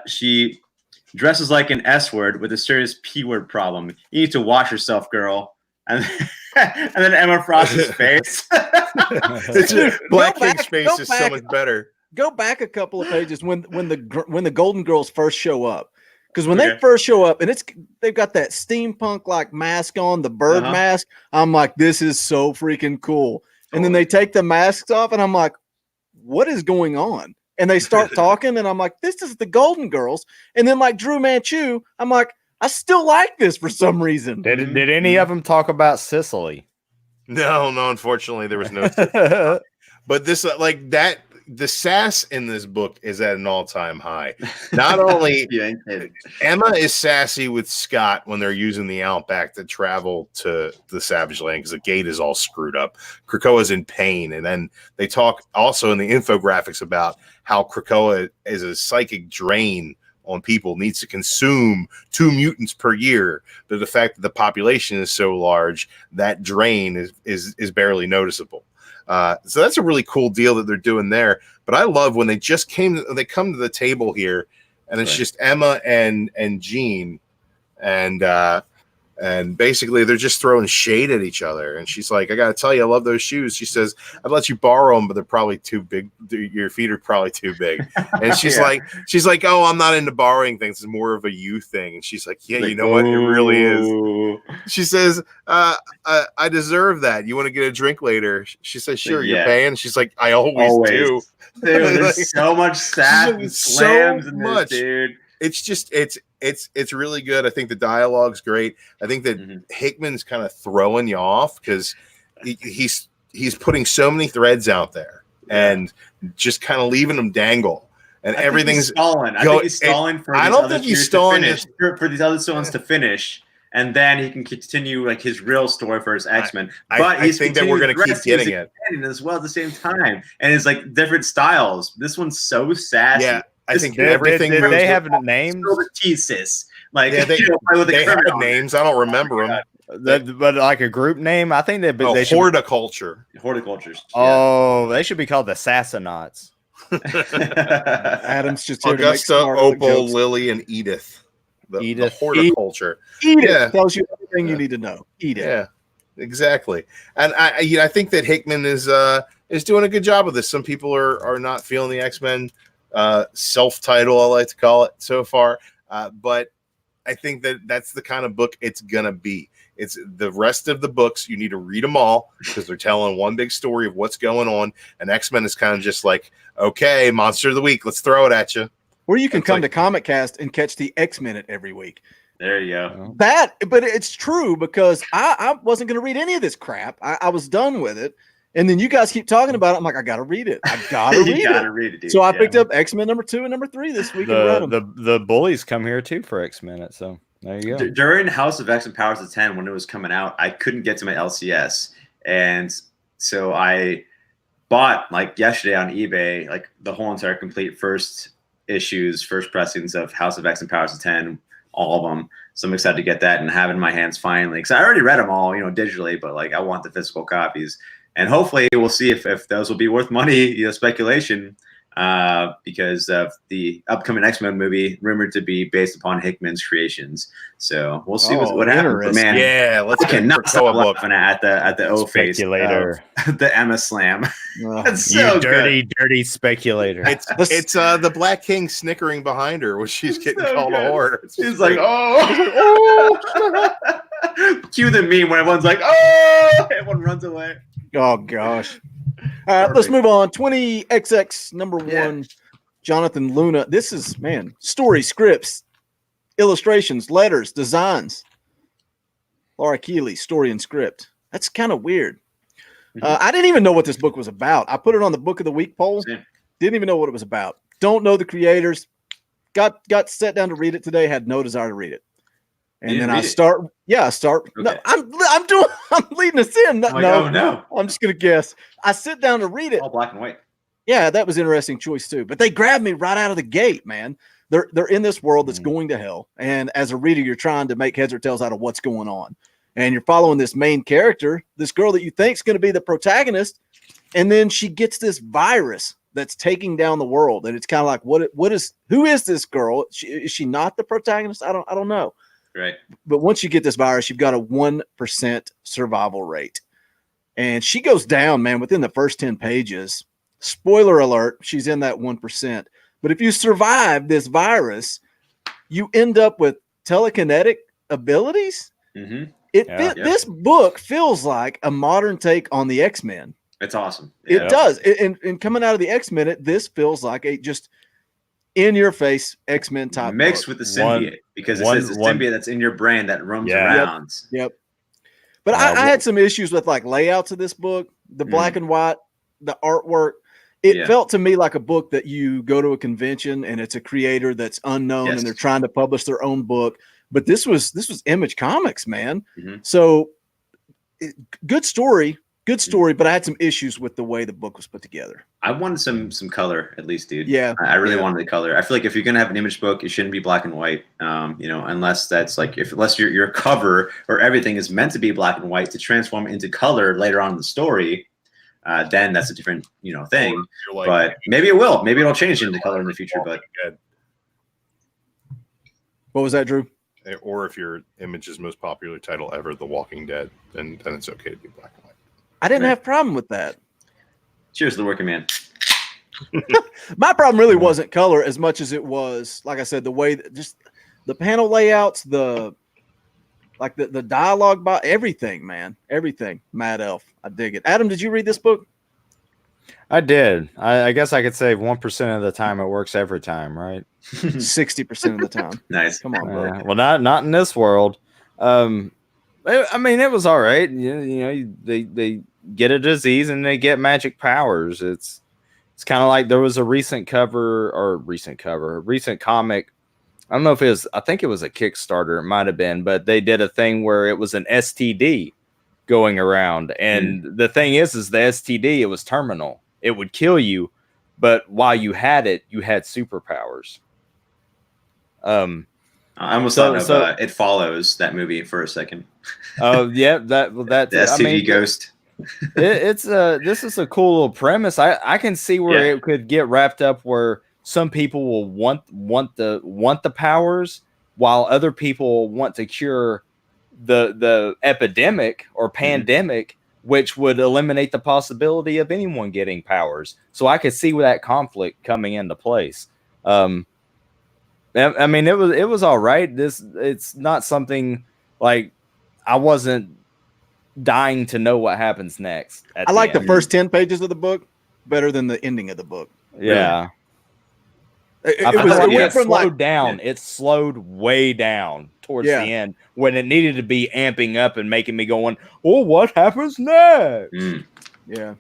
she dresses like an S word with a serious P word problem. You need to wash yourself, girl. And then Emma Frost's face. Black King's face is so much better. Go back a couple of pages when the Golden Girls first show up. Because when they first show up, and they've got that steampunk like mask on, the bird mask. I'm like, this is so freaking cool. And then they take the masks off, and I'm like, what is going on? And they start talking, and I'm like, this is the Golden Girls. And then like Drew Manchu, I'm like, I still like this for some reason. Did any of them talk about Sicily? No, unfortunately, there was no. But this the sass in this book is at an all-time high. Not only Emma is sassy with Scott when they're using the Outback to travel to the Savage Land because the gate is all screwed up. Krakoa's in pain, and then they talk also in the infographics about how Krakoa is a psychic drain on people, needs to consume 2 mutants per year. But the fact that the population is so large, that drain is barely noticeable. So that's a really cool deal that they're doing there. But I love when they come to the table here, and it's just Emma and Jean, and basically they're just throwing shade at each other. And she's like, I gotta tell you, I love those shoes. She says, I'd let you borrow them, but they're probably too big. Your feet are probably too big. And she's like, oh, I'm not into borrowing things. It's more of a you thing. And she's like, yeah, you know what? It really is. She says, I deserve that. You want to get a drink later? She says, sure, you're paying. She's like, I always do. Dude, there's so much sass and slams in this, dude. It's just it's really good. I think the dialogue's great. I think that Hickman's kind of throwing you off because he's putting so many threads out there and just kind of leaving them dangle. And everything's stalling. I think he's stalling for. I don't think he's stalling for these other ones to finish, and then he can continue like his real story for his X-Men. But I think that we're going to keep getting it as well at the same time, and it's like different styles. This one's so sassy. Yeah. I think everything. Did they have names? Like they have names. I don't remember them. But like a group name, I think they should. Horticulture. Horticultures. Oh, they should be called the Sassanauts. Adam's just Augusta, Opal, Lily, and Edith. The horticulture. Edith tells you everything you need to know. Edith. Yeah, exactly. And I think that Hickman is doing a good job of this. Some people are not feeling the X-Men self-title, I like to call it so far. But I think that's the kind of book it's gonna be. It's the rest of the books. You need to read them all because they're telling one big story of what's going on. And X-Men is kind of just like, okay, Monster of the Week, let's throw it at you. Or you can come to ComicCast and catch the X-Minute every week. There you go. But it's true because I wasn't going to read any of this crap. I was done with it. And then you guys keep talking about it. I'm like, I got to read it. I got to read it. Dude. So I picked up X-Men number 2 and number 3 this week. The bullies come here too for X-Minute. So there you go. During House of X and Powers of 10, when it was coming out, I couldn't get to my LCS. And so I bought like yesterday on eBay, like the whole entire complete first pressings of House of X and Powers of 10, all of them. So I'm excited to get that and have it in my hands finally. Because I already read them all, digitally, but like I want the physical copies. And hopefully we'll see if those will be worth money, speculation, because of the upcoming X-Men movie rumored to be based upon Hickman's creations. So we'll see what happens. But man, yeah, let's cannot stop laughing at the O face, the Emma slam. That's so dirty speculator. It's the Black King snickering behind her when she's getting called a whore. She's like, oh. Cue the meme when everyone's like, oh, everyone runs away. Oh gosh. All right, let's move on. 20XX number 1, Jonathan Luna. This is story, scripts, illustrations, letters, designs. Laura Keeley, story and script. That's kind of weird. I didn't even know what this book was about. I put it on the book of the week poll. Didn't even know what it was about. Don't know the creators. Got set down to read it today. Had no desire to read it. And then I start. No, Okay. I'm leading us in. No, Oh no, I'm just gonna guess. I sit down to read it. all black and white. Yeah, that was an interesting choice too. But they grabbed me right out of the gate, man. They're in this world that's going to hell, and as a reader, you're trying to make heads or tails out of what's going on, and you're following this main character, this girl that you think is going to be the protagonist, and then she gets this virus that's taking down the world, and it's kind of like, who is this girl? Is she not the protagonist? I don't know. Right. But once you get this virus, you've got a 1% survival rate, and she goes down, man, within the first 10 pages. Spoiler alert, she's in that 1%. But if you survive this virus, you end up with telekinetic abilities. Mm-hmm. This book feels like a modern take on the X-Men. It's awesome. It does. And coming out of the X-Men, this feels like a just in-your-face X-Men type mixed book. with the symbiote, because it's a symbiote that's in your brain that roams around. Yep. But I had some issues with like layouts of this book, the black and white, the artwork. It felt to me like a book that you go to a convention and it's a creator that's unknown and they're trying to publish their own book. But this was Image Comics, man. Mm-hmm. So good story, but I had some issues with the way the book was put together. I wanted some color at least, dude. Yeah. I really wanted the color. I feel like if you're gonna have an Image book, it shouldn't be black and white. Unless that's like unless your cover or everything is meant to be black and white to transform into color later on in the story. Then that's a different, thing. Like, but maybe it will. Maybe it'll change into color in the future. But what was that, Drew? Or if your Image's most popular title ever, The Walking Dead, then it's okay to be black and white. I didn't have a problem with that. Cheers to the working man. My problem really wasn't color as much as it was, like I said, the way that just the panel layouts, the dialogue, by everything, man, everything. Mad Elf, I dig it. Adam, did you read this book? I did. I guess I could say 1% of the time it works every time, right? 60% of the time. Nice. Come on, bro. Well, not in this world. I mean, it was all right. They get a disease and they get magic powers. It's kind of like there was a recent comic. I don't know if it was, I think it was a Kickstarter. It might have been, but they did a thing where it was an STD going around. And the thing is the STD, it was terminal. It would kill you. But while you had it, you had superpowers. I almost thought of It Follows, that movie, for a second. Oh, yeah. That the STD ghost. This is a cool little premise. I can see where it could get wrapped up where some people will want the powers, while other people want to cure the epidemic or pandemic, which would eliminate the possibility of anyone getting powers. So I could see that conflict coming into place. I mean, it was all right. It's not something like I wasn't dying to know what happens next. I like the first 10 pages of the book better than the ending of the book. Yeah. It slowed way down towards the end when it needed to be amping up and making me going, oh, what happens next? Yeah.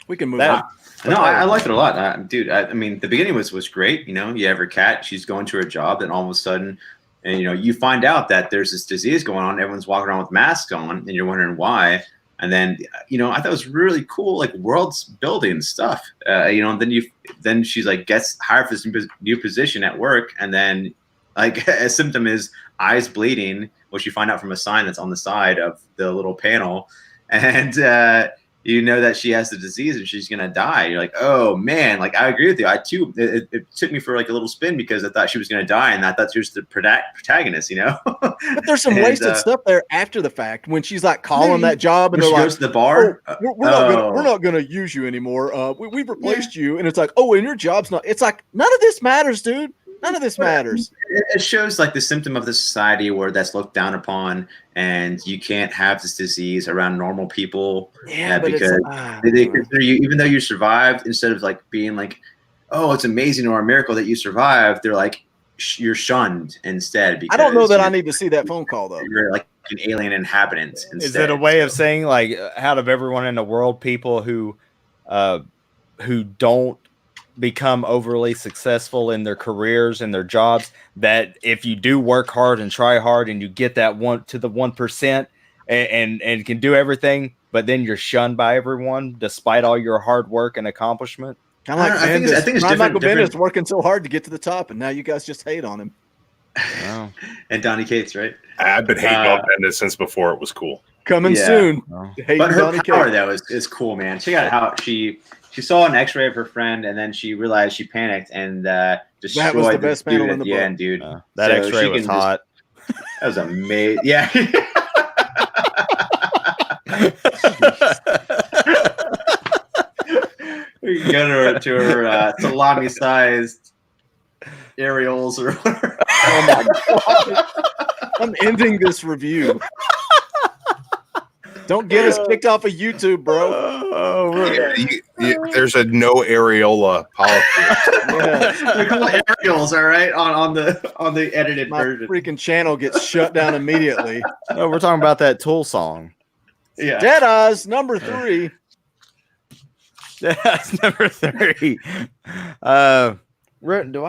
We can move on. No, I like it a lot. Dude, I mean, the beginning was great. You have her cat, she's going to her job, then all of a sudden, and you find out that there's this disease going on. Everyone's walking around with masks on, and you're wondering why. And then, I thought it was really cool, like worlds building stuff. And then she's like gets hired for this new position at work, and then like a symptom is eyes bleeding, which you find out from a sign that's on the side of the little panel, and that she has the disease and she's gonna die. You're like, oh man, like I agree with you. I too, it took me for like a little spin because I thought she was gonna die, and I thought she was the protagonist. But there's some wasted stuff there after the fact when she's like calling that job and they're like, goes to the bar. We're not gonna use you anymore. We've replaced you, and it's like, oh, and your job's not. It's like none of this matters, dude. None of this matters. It shows like the symptom of the society where that's looked down upon, and you can't have this disease around normal people. Yeah, because they consider you, even though you survived, instead of like being like, oh, it's amazing or a miracle that you survived, they're like, you're shunned instead. Because I don't know that I need to see that phone call though. You're like an alien inhabitant. Instead. Is it a way of saying like, out of everyone in the world, people who don't become overly successful in their careers and their jobs, that if you do work hard and try hard and you get that 1% and can do everything, but then you're shunned by everyone despite all your hard work and accomplishment. Kind of like I think it's different. Michael Bendis working so hard to get to the top, and now you guys just hate on him. Wow. And Donnie Cates, right? I've been hating on Bendis since before it was cool. Coming soon. Oh. But her power, though, is cool, man. Check out how she saw an X-ray of her friend, and then she realized she panicked and destroyed that was the best panel in the book. end, dude. That X-ray was hot. That was amazing. Yeah. We can go to her salami-sized areoles or whatever. Oh my god! I'm ending this review. Don't get us kicked off of YouTube, bro. There's a no areola policy. Yeah. We call it areoles, all right, on the edited My version. freaking channel gets shut down immediately. No, we're talking about that Tool song. Yeah. Dead Eyes number 3. That's number 3. Do I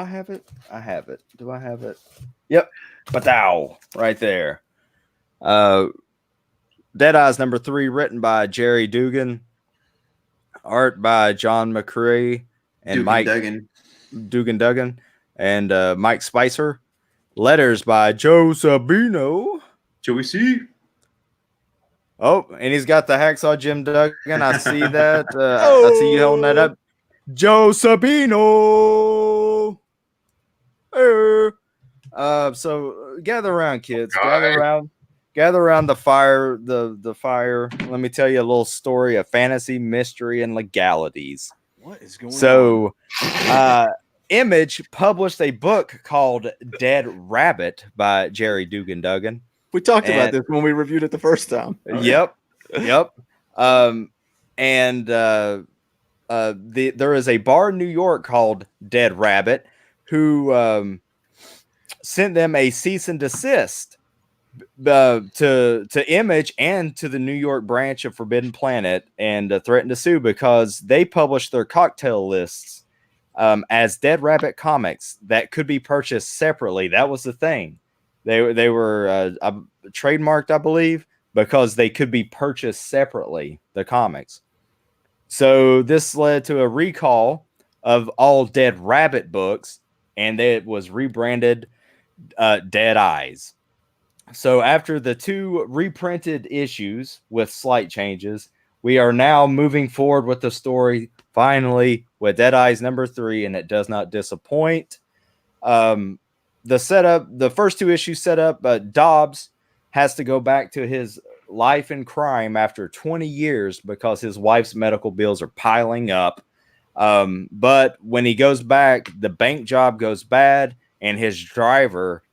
have it? I have it. Do I have it? Yep. Patow, right there. Deadeyes number 3, written by Jerry Dugan, art by John McCrae and Mike Dugan, and Mike Spicer. Letters by Joe Sabino. Joey C. Oh, and he's got the Hacksaw Jim Duggan. I see that. I see you holding that up. Joe Sabino. So gather around, kids. Gather around the fire. The fire. Let me tell you a little story of fantasy, mystery, and legalities. What is going on? So, Image published a book called Dead Rabbit by Jerry Dugan Duggan. We talked about this when we reviewed it the first time. Yep. There is a bar in New York called Dead Rabbit who sent them a cease and desist to Image and to the New York branch of Forbidden Planet, and threatened to sue because they published their cocktail lists as Dead Rabbit comics that could be purchased separately. That was the thing. They were trademarked, I believe, because they could be purchased separately, the comics. So this led to a recall of all Dead Rabbit books, and it was rebranded Dead Eyes. So after the 2 reprinted issues with slight changes, we are now moving forward with the story finally with Dead Eyes number 3, and it does not disappoint. The setup, the first 2 issues set up, Dobbs has to go back to his life in crime after 20 years because his wife's medical bills are piling up. But when he goes back, the bank job goes bad, and his driver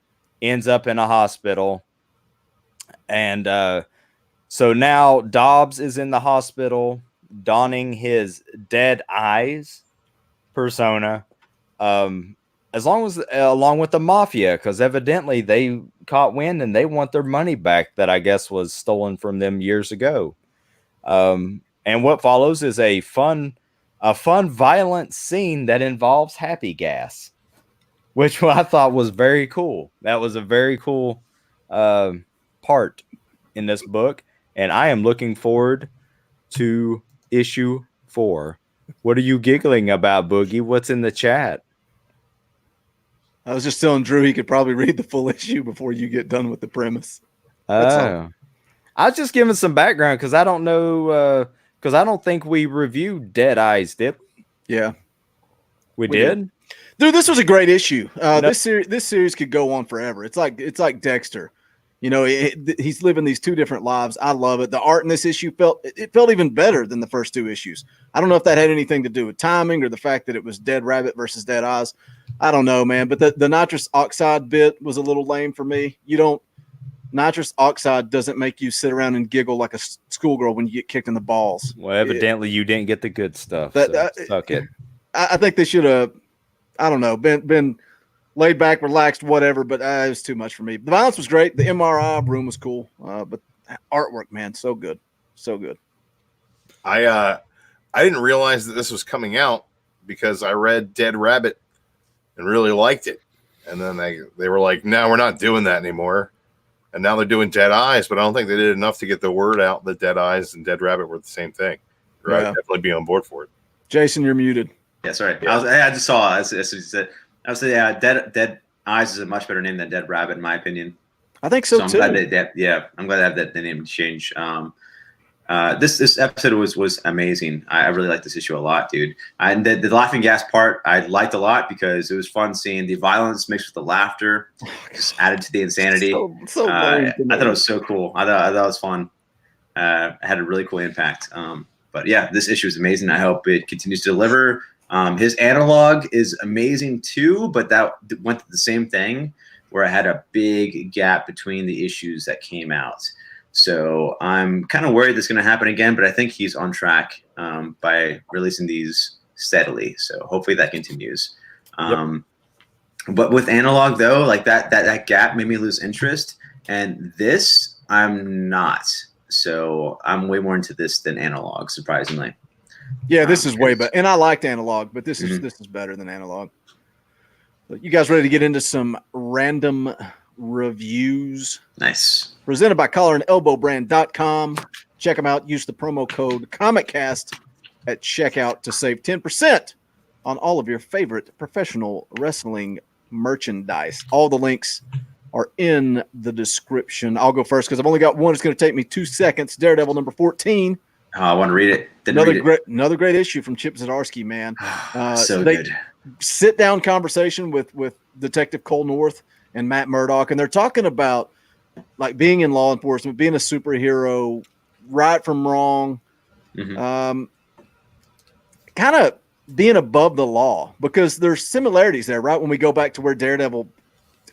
ends up in a hospital. And so now Dobbs is in the hospital, donning his Dead Eyes persona, along with the mafia, because evidently they caught wind and they want their money back that I guess was stolen from them years ago. And what follows is a fun, violent scene that involves happy gas, which I thought was very cool. That was a very cool part in this book, and I am looking forward to issue 4. What are you giggling about, Boogie? What's in the chat? I was just telling Drew he could probably read the full issue before you get done with the premise. I was just giving some background because I don't know, because I don't think we reviewed Dead Eyes, did we? Yeah. We did? Dude, this was a great issue. This series could go on forever. It's like Dexter. You know, he's living these 2 different lives. I love it. The art in this issue felt even better than the first 2 issues. I don't know if that had anything to do with timing or the fact that it was Dead Rabbit versus Dead Eyes. I don't know, man. But the nitrous oxide bit was a little lame for me. Nitrous oxide doesn't make you sit around and giggle like a schoolgirl when you get kicked in the balls. Well, evidently you didn't get the good stuff. Suck it. I think they should have, I don't know, been laid back, relaxed, whatever, but it was too much for me. The violence was great. The MRI room was cool, but artwork, man, so good, so good. I didn't realize that this was coming out because I read Dead Rabbit and really liked it. And then they were like, no, we're not doing that anymore. And now they're doing Dead Eyes, but I don't think they did enough to get the word out that Dead Eyes and Dead Rabbit were the same thing. Or I'd definitely be on board for it. Jason, you're muted. Yeah, sorry. Yeah. I just saw. That's what he said. I would say, Dead Eyes is a much better name than Dead Rabbit, in my opinion. I think so, I'm too. glad I'm glad to have that the name change. This episode was amazing. I really liked this issue a lot, dude. And the laughing gas part I liked a lot because it was fun seeing the violence mixed with the laughter, just added to the insanity. So I thought it was so cool. I thought it was fun. It had a really cool impact. But yeah, this issue is amazing. I hope it continues to deliver. His analog is amazing too, but that went to the same thing where I had a big gap between the issues that came out. So I'm kind of worried that's going to happen again, but I think he's on track by releasing these steadily. So hopefully that continues. But with analog though, like that gap made me lose interest, and this I'm not. So I'm way more into this than analog, surprisingly. Yeah, this is way better, and I liked analog, but this is better than analog. You guys ready to get into some random reviews? Nice. Presented by collarandelbowbrand.com. Check them out. Use the promo code ComicCast at checkout to save 10% on all of your favorite professional wrestling merchandise. All the links are in the description. I'll go first because I've only got one. It's going to take me 2 seconds. Daredevil number 14. I want to read it. Another great issue from Chip Zdarsky, man. So good. Sit down conversation with Detective Cole North and Matt Murdock, and they're talking about like being in law enforcement, being a superhero, right from wrong, kind of being above the law, because there's similarities there, right? When we go back to where Daredevil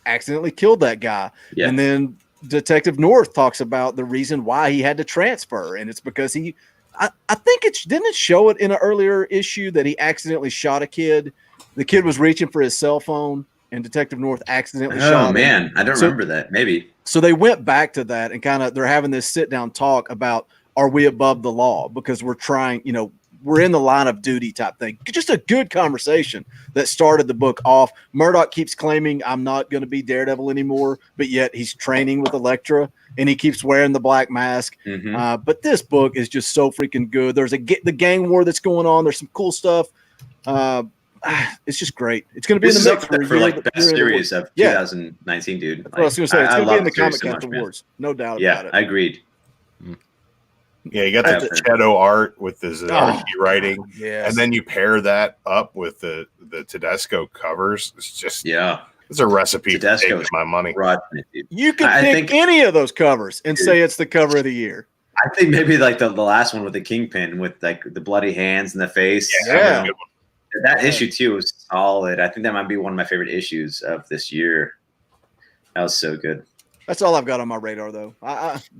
accidentally killed that guy, and then Detective North talks about the reason why he had to transfer, and it's because I think didn't it show it in an earlier issue that he accidentally shot a kid. The kid was reaching for his cell phone, and Detective North accidentally shot him. Oh, man. I don't remember that. Maybe. So they went back to that and they're having this sit-down talk about, are we above the law? Because we're trying, we're in the line of duty type thing. Just a good conversation that started the book off. Murdoch keeps claiming, I'm not going to be Daredevil anymore, but yet he's training with Elektra, and he keeps wearing the black mask. But this book is just so freaking good. There's the gang war that's going on. There's some cool stuff. It's just great. It's going to be in the mix for like best series of 2019, dude. Like, I was going to say, it's going to be in the ComicCast Awards. No doubt about it. I agreed. Yeah, you got the shadow art with the Zdarsky writing, and then you pair that up with the Tedesco covers. It's just it's a recipe for taking my money. You can pick any of those covers and say it's the cover of the year. I think maybe like the last one with the Kingpin with like the bloody hands in the face. Yeah. That issue too was solid. I think that might be one of my favorite issues of this year. That was so good. That's all I've got on my radar, though.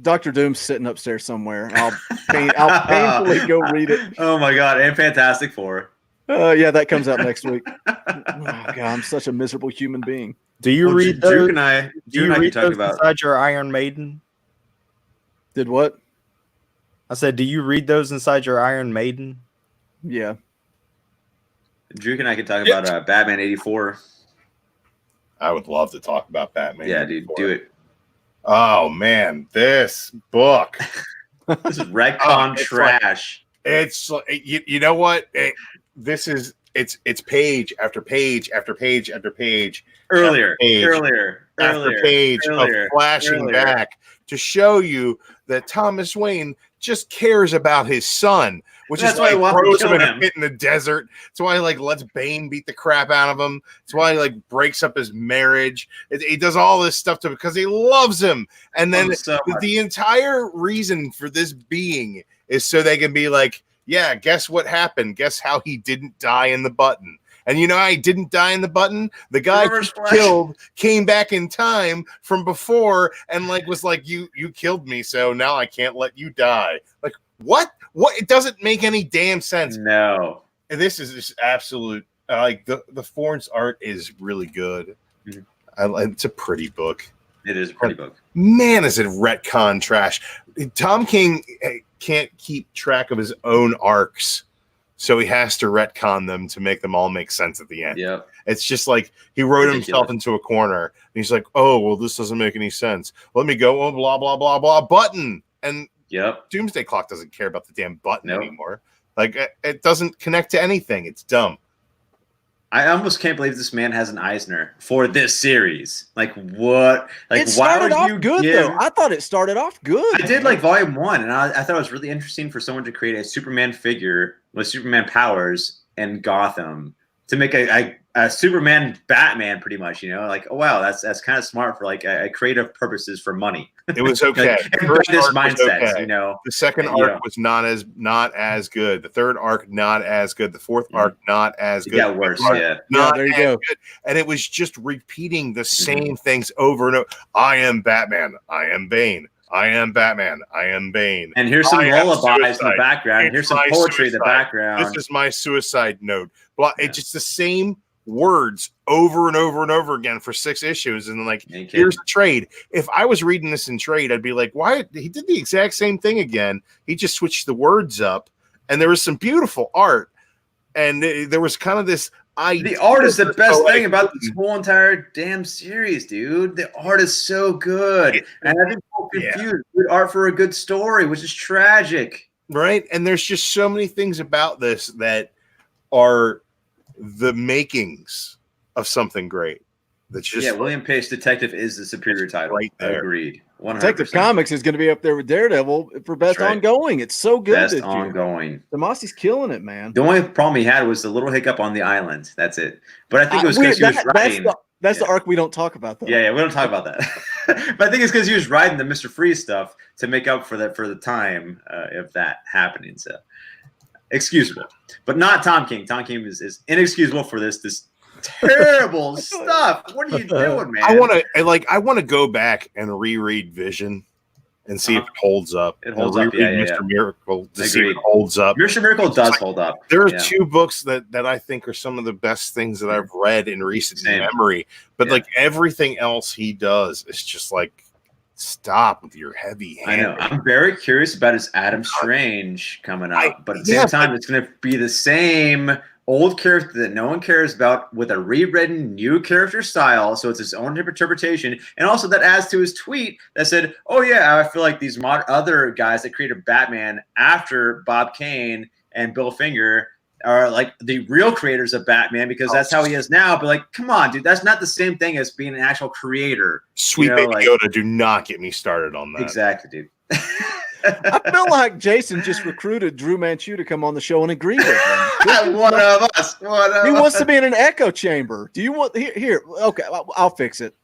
Dr. Doom's sitting upstairs somewhere. I'll painfully go read it. Oh my god! And Fantastic Four. Yeah, that comes out next week. Oh god, I'm such a miserable human being. Do you read those? Drew and I read talk those about inside your Iron Maiden? Did what? I said, do you read those inside your Iron Maiden? Yeah. Drew and I could talk about Batman '84. I would love to talk about Batman. Yeah, dude, do it. Oh man, this book. This is retcon trash. It's you know what? It's page after page after page after page. Earlier Page of flashing back to show you that Thomas Wayne just cares about his son, which is why he throws him in a pit in the desert. It's why he lets Bane beat the crap out of him. It's why he breaks up his marriage. He does all this stuff because he loves him. And then the entire reason for this being is so they can be like, yeah, guess what happened? Guess how he didn't die in the button. And you know how he didn't die in the button? The guy killed came back in time from before and was like, you killed me, so now I can't let you die. Like, what? What? It doesn't make any damn sense. No. And this is just absolute. The Forn's art is really good. It's a pretty book. It is a pretty book. Man, is it retcon trash. Tom King can't keep track of his own arcs. so he has to retcon them to make them all make sense at the end. Yep. It's just like he wrote Ridiculous. himself into a corner. And he's like, oh, well, this doesn't make any sense. Let me go, oh, blah, blah, blah, blah, button. And Doomsday Clock doesn't care about the damn button anymore. Like, it doesn't connect to anything. It's dumb. I almost can't believe this man has an Eisner for this series. Like, what? Like, it started why would off you good, though. I thought it started off good. I did like Volume 1, and I thought it was really interesting for someone to create a Superman figure with Superman powers in Gotham to make a Superman Batman, pretty much, you know, like, oh wow, that's kind of smart for like a creative purposes for money. It was okay. Like, this mindset, you know. The second arc was not as good. The third arc not as good. The fourth arc not as good. It got worse. Not there you go. Good. And it was just repeating the same things over and over. I am Batman. I am Bane. I am Batman. I am Bane. And here's some lullabies in the background. Here's some poetry in the background. This is my suicide note. Well, it's just the same words over and over and over again for 6 issues. And then, like, here's the trade. If I was reading this in trade, I'd be like, why? He did the exact same thing again. He just switched the words up. And there was some beautiful art. And there was kind of this the art is the best thing about this whole entire damn series, dude. The art is so good. And I've been so confused. Good art for a good story, which is tragic. Right? And there's just so many things about this that are the makings of something great. That's just William Pace Detective is the superior title. Right there. Agreed. 100%. Detective Comics is going to be up there with Daredevil for best ongoing. It's so good. Best ongoing. Damassi's killing it, man. The only problem he had was the little hiccup on the island. That's it. But I think it was because he was riding. That's the arc we don't talk about, though. Yeah, we don't talk about that. But I think it's because he was riding the Mr. Freeze stuff to make up for the time of that happening. So excusable, but not Tom King. Tom King is inexcusable for this terrible stuff. What are you doing, man? I want to go back and reread Vision and see if it holds up. It holds up. Mr. Miracle to see if it holds up. Mr. Miracle does hold up. There are 2 books that I think are some of the best things that I've read in recent memory. But like everything else he does is just like, stop with your heavy hand. I know. I'm very curious about his Adam Strange coming up, but at the same time, it's going to be the same old character that no one cares about with a rewritten new character style. So it's his own interpretation. And also that adds to his tweet that said, oh yeah, I feel like these other guys that created Batman after Bob Kane and Bill Finger are like the real creators of Batman because that's how he is now. But like, come on, dude, that's not the same thing as being an actual creator. Sweet baby Yoda, do not get me started on that. Exactly, dude. I feel like Jason just recruited Drew Manchu to come on the show and agree with him. One of us. He wants to be in an echo chamber. Do you want here? Okay, I'll fix it.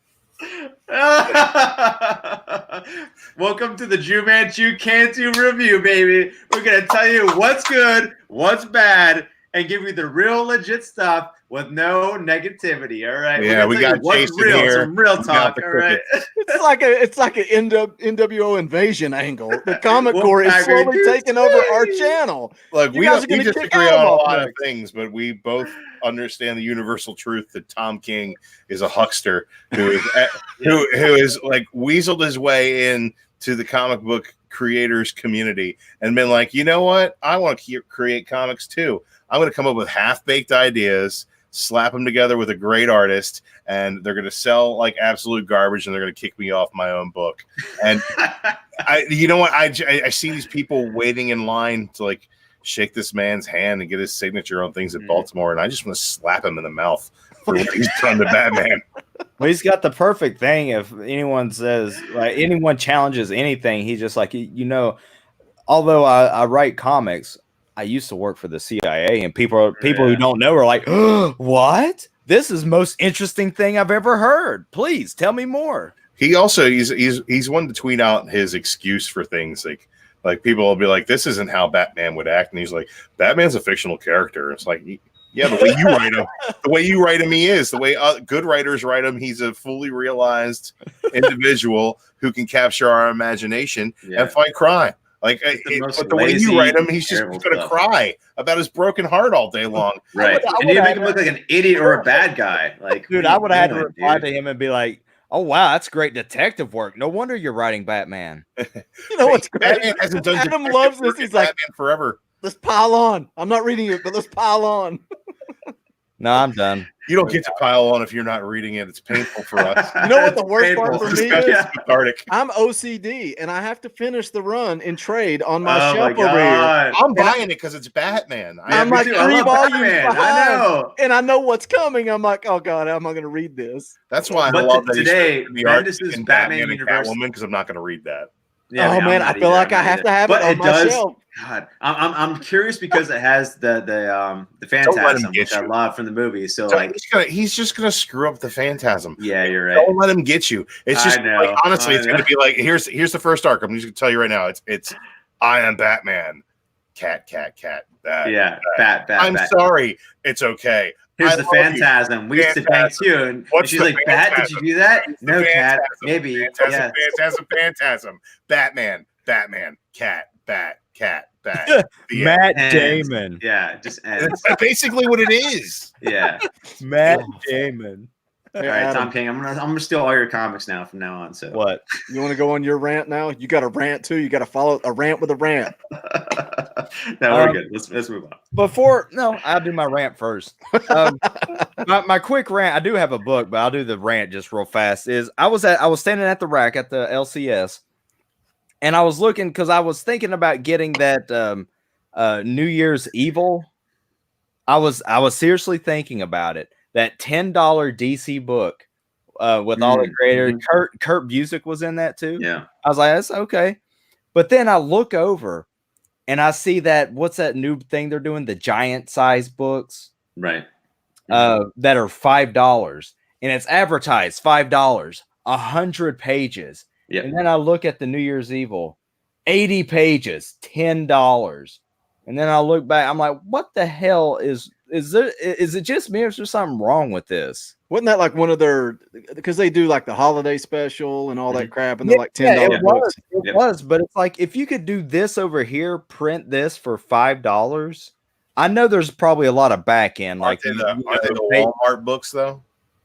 Welcome to the Drew Manchu Cantu review, baby. We're gonna tell you what's good, what's bad, and give you the real legit stuff with no negativity. All right. Yeah, we got what's Jason real, here. some real talk. All right. It's like an NWO invasion angle. The Comic Corps is slowly taking over our channel. Look, we disagree on a lot of things, but we both understand the universal truth that Tom King is a huckster who is like weaseled his way in to the comic book creators community and been like, you know what? I want to create comics too. I'm going to come up with half-baked ideas, slap them together with a great artist, and they're going to sell like absolute garbage, and they're going to kick me off my own book. And you know what? I see these people waiting in line to like shake this man's hand and get his signature on things at Baltimore, and I just want to slap him in the mouth for what he's done to Batman. Well, he's got the perfect thing. If anyone says, like, anyone challenges anything, he's just like, you know, although I write comics, I used to work for the CIA, and people who don't know are like, oh, what? This is the most interesting thing I've ever heard. Please tell me more. He also he's one to tweet out his excuse for things like people will be like, this isn't how Batman would act, and he's like, Batman's a fictional character. It's like, yeah, the way you write him, he is. The way good writers write him, he's a fully realized individual who can capture our imagination and fight crime. Like, but the way you write him, he's just going to cry about his broken heart all day long. Right. And you make him look like an idiot or a bad guy. Like, dude, I would have had to reply to him and be like, oh, wow, that's great detective work. No wonder you're writing Batman. You know what's great? Adam loves this. He's like, Batman forever. let's pile on. I'm not reading it, but let's pile on. No, I'm done. You don't get to pile on if you're not reading it. It's painful for us. You know what the worst part for me is? Cathartic. I'm OCD, and I have to finish the run in trade on my Oh shelf my over here. God. I'm buying it because it's Batman. I'm like 3 volumes behind, I know. and I know what's coming. I'm like, oh God, how am I going to read this? That's why But I love that today, the art Bendis' in Batman and universe. Catwoman because I'm not going to read that. Yeah, Oh man, I feel like I have to have it on my shelf. God, I'm curious because it has the let Phantasm, him get which I you. love from the movie. So So like, he's just gonna screw up the Phantasm. yeah, you're right. Don't let him get you. It's just I know, like, honestly, I it's gonna know. be like here's the first arc. I'm just gonna tell you right now. It's I am Batman. Cat. Bat. Yeah, bat. bat. I'm sorry. It's okay. Here's I the love you. Phantasm. We used to bang too, and What's she's the like, "Bat, did you do that?" It's the No, Cat. Phantasm. Maybe. Phantasm. Batman. Cat. Bat. The Matt end. Damon. Yeah, just ends. That's basically what it is. Yeah. Matt Damon. All Hey, right, Adam, Tom King. I'm gonna steal all your comics now from now on. So What? you want to go on your rant now? You got a rant too. You got to follow a rant with a rant. no, we're good. Let's move on. I'll do my rant first. My quick rant. I do have a book, but I'll do the rant just real fast. I was standing at the rack at the LCS, and I was looking because I was thinking about getting that New Year's Evil. I was seriously thinking about it. That $10 DC book with all the creators. Kurt Busiek was in that too. Yeah. I was like, that's okay. But then I look over and I see that what's that new thing they're doing? The giant size books. Right. That are $5 and it's advertised $5, 100 pages. Yep. And then I look at the New Year's Evil, 80 pages, $10. And then I look back, I'm like, what the hell is it just me or is there something wrong with this? Wasn't that like one of their, because they do like the holiday special and all that crap, and they're like $10 it books. Was, but it's like if you could do this over here, print this for $5. I know there's probably a lot of back end, like Aren't they the Walmart books though?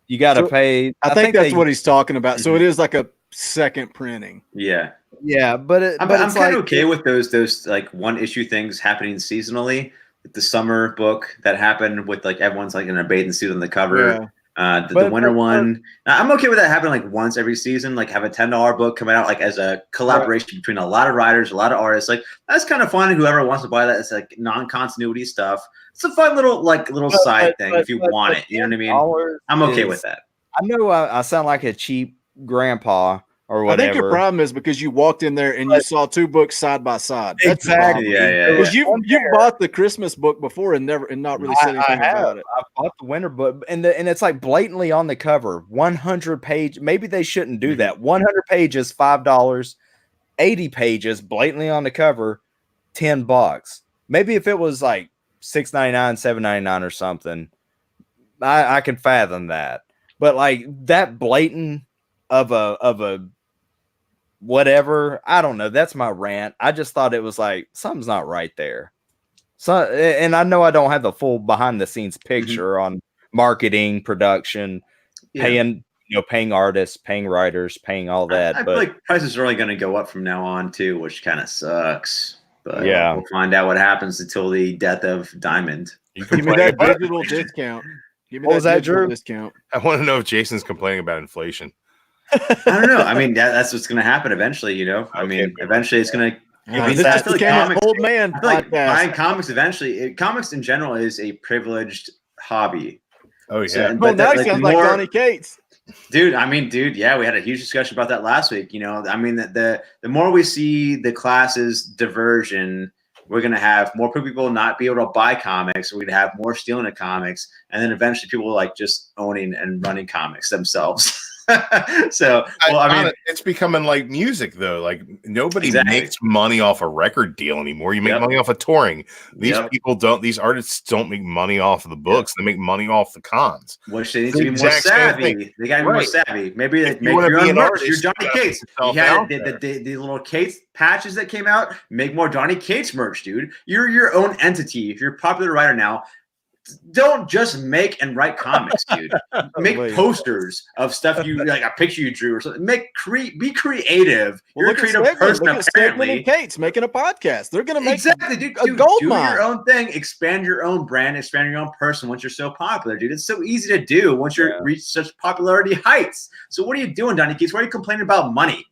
You got to pay. I think that's what he's talking about. So it is like a second printing. Yeah. Yeah, but I'm kind of okay with those like one issue things happening seasonally. Like the summer book that happened with like everyone's like in a bathing suit on the cover. Yeah. The winter one. I'm okay with that happening like once every season. Like have a $10 book coming out like as a collaboration between a lot of writers, a lot of artists. Like that's kind of fun. Whoever wants to buy that, it's like non-continuity stuff. It's a fun little side thing if you want it. You know what I mean? I'm okay with that. I know I sound like a cheap grandpa or whatever. I think your problem is because you walked in there and you saw two books side by side. That's exactly. Yeah. Because you bought the Christmas book before and not really said anything about it. I bought the winter book and it's like blatantly on the cover, 100 page. Maybe they shouldn't do that. 100 pages, $5, 80 pages, blatantly on the cover, $10. Maybe if it was like $6.99, $7.99 or something, I can fathom that. But like that blatant of a whatever, I don't know. That's my rant. I just thought it was like something's not right there. So, and I know I don't have the full behind the scenes picture on marketing, production, paying artists, paying writers, paying all that. I feel like prices are only going to go up from now on too, which kind of sucks. But yeah, we'll find out what happens until the death of Diamond. Give me that digital discount. Give me that digital discount. I want to know if Jason's complaining about inflation. I don't know. I mean, that's what's going to happen eventually. You know, I mean, eventually it's going to. This just became an old man podcast. Buying comics eventually. Comics in general is a privileged hobby. Oh yeah. So, well, now it sounds like Donnie Cates. Dude, yeah, we had a huge discussion about that last week. You know, I mean, the more we see the classes diversion, we're going to have more people not be able to buy comics. We're going to have more stealing of comics. And then eventually people like just owning and running comics themselves. So, well, I mean, it's becoming like music though. Like nobody makes money off a record deal anymore. You make money off of touring. These people don't. These artists don't make money off of the books. They make money off the cons. Which they need to be more savvy. They got to be more savvy. Maybe they make your own merch. You're Johnny Cates. You had the little Cates patches that came out. Make more Johnny Cates merch, dude. You're your own entity. If you're a popular writer now, don't just make and write comics, dude. Make posters of stuff you like, a picture you drew or something. Be creative. Well, You're a creative person, look at Stegman apparently. and Kate's making a podcast. They're going to make exactly, dude. a gold do mine. your own thing. Expand your own brand. Expand your own person. Once you're so popular, dude, it's so easy to do. Once you're reach such popularity heights. So what are you doing, Donnie Keats? Why are you complaining about money?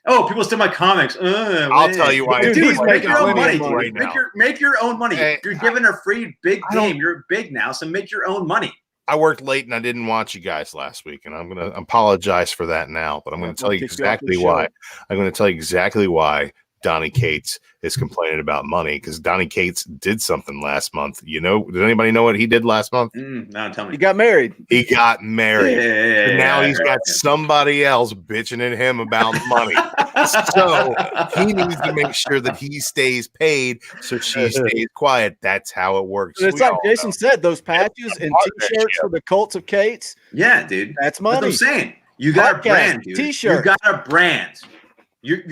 Oh, people steal my comics. I'll tell you why. Dude, make your own money. Right now. Make your own money. Hey, you're given a free big game. You're big now, so make your own money. I worked late and I didn't watch you guys last week, and I'm going to apologize for that now. But I'm going to tell you exactly why. I'm going to tell you exactly why Donnie Cates is complaining about money, because Donnie Cates did something last month. You know, does anybody know what he did last month? No, tell me. He got married. He got married. Now he's got somebody else bitching at him about money. So he needs to make sure that he stays paid so she stays quiet. That's how it works. It's like Jason said, those patches and T-shirts for the Cults of Cates. Yeah, dude. That's money. That's what I'm saying. You got a brand, dude. T-shirt. You got a brand.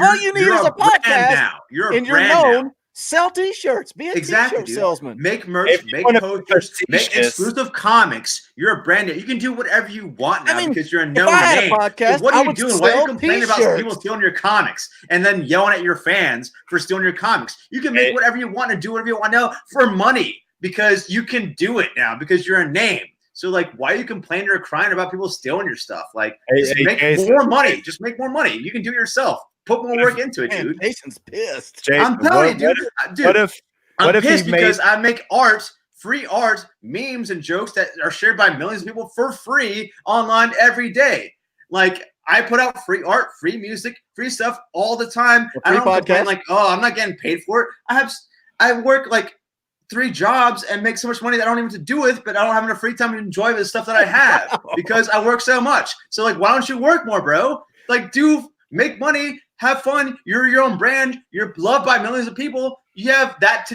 All you need is a podcast now. You're a and you're brand known. now. Sell T-shirts. Be a T-shirt salesman. Make merch. Make posters. Make exclusive comics. You're a brand. You can do whatever you want now because you're a known name. Podcast, what are you doing? Why are you complaining about people stealing your comics and then yelling at your fans for stealing your comics? You can make whatever you want and do whatever you want now for money because you can do it now because you're a name. So, like, why are you complaining or crying about people stealing your stuff? Like, make more money. Just make more money. You can do it yourself. Put more work into it, dude. Jason's pissed. I'm telling you, dude. I'm pissed because I make art, free art, memes, and jokes that are shared by millions of people for free online every day. Like, I put out free art, free music, free stuff all the time. I don't complain like, oh, I'm not getting paid for it. I work like 3 jobs and make so much money that I don't even have to do with, but I don't have enough free time to enjoy the stuff that I have because I work so much. So, like, why don't you work more, bro? Like, make money. Have fun. You're your own brand. You're loved by millions of people. You have that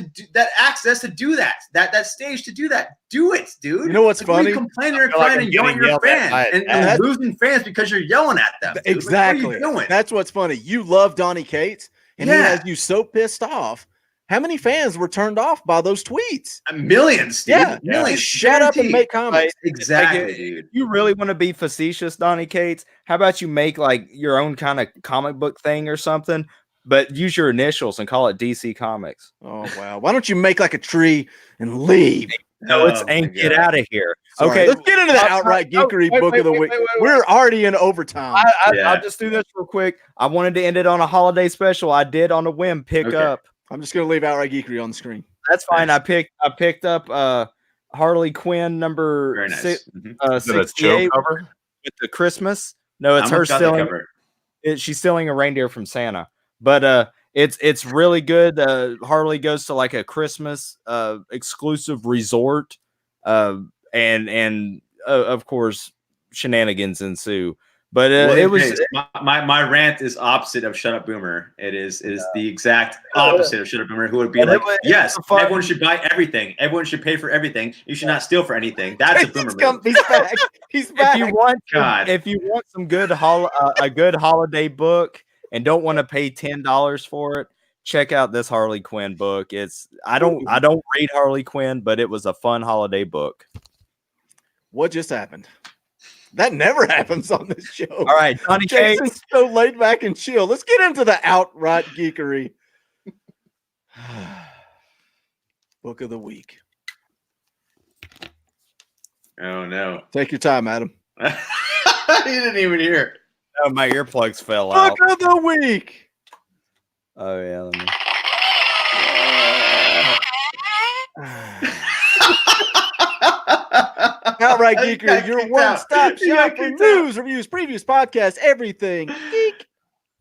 access to do that stage to do that. Do it, dude. You know what's funny? You complaining or crying and yelling at your fans and losing fans because you're yelling at them. Dude. Exactly. Like, what are you doing? That's what's funny. You love Donnie Cates, and he has you so pissed off. How many fans were turned off by those tweets? Millions, dude. Yeah, millions. Shut up and make comics. Exactly, dude. You really want to be facetious, Donnie Cates? How about you make like your own kind of comic book thing or something, but use your initials and call it DC Comics? Oh wow! Why don't you make like a tree and leave? No, get out of here. Sorry. Okay, let's get into the outright geekery book of the week. We're already in overtime. I'll just do this real quick. I wanted to end it on a holiday special. I did on a whim pick up. I'm just gonna leave outright geekery on the screen. That's fine. I picked up Harley Quinn number 68 cover with the Christmas. No, it's her stealing. She's stealing a reindeer from Santa, but it's really good. Harley goes to like a Christmas exclusive resort, and of course shenanigans ensue. But it was my rant is opposite of Shut Up Boomer. It is the exact opposite of Shut Up Boomer, who would be like, yes, everyone should buy everything. Everyone should pay for everything. You should not steal for anything. That's a Boomer move. He's back. He's back. If you want some good a good holiday book and don't want to pay $10 for it, check out this Harley Quinn book. I don't read Harley Quinn, but it was a fun holiday book. What just happened? That never happens on this show. All right, Donnie Jason's Cates. so laid back and chill. Let's get into the outright geekery. Book of the week. Oh no! Take your time, Adam. You didn't even hear. Oh, my earplugs fell out. Book of the week. Oh yeah. Let me... Outright Geekery, your one-stop shop for news, reviews, previews, podcasts, everything geek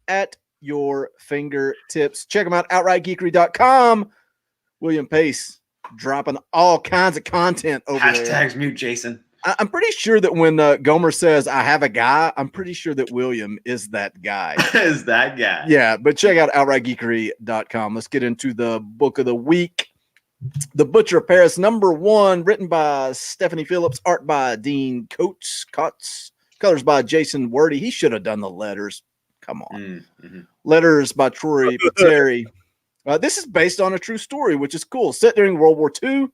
at your fingertips. Check them out, outrightgeekery.com. William Pace dropping all kinds of content over there. Hashtags mute Jason. I'm pretty sure that when Gaumer says, I have a guy, I'm pretty sure that William is that guy. Is that guy. Yeah, but check out outrightgeekery.com. Let's get into the book of the week. The Butcher of Paris, number 1, written by Stephanie Phillips, art by Dean Coates, colors by Jason Worthy. He should have done the letters. Come on. Mm-hmm. Letters by Troy Pateri. This is based on a true story, which is cool. Set during World War II.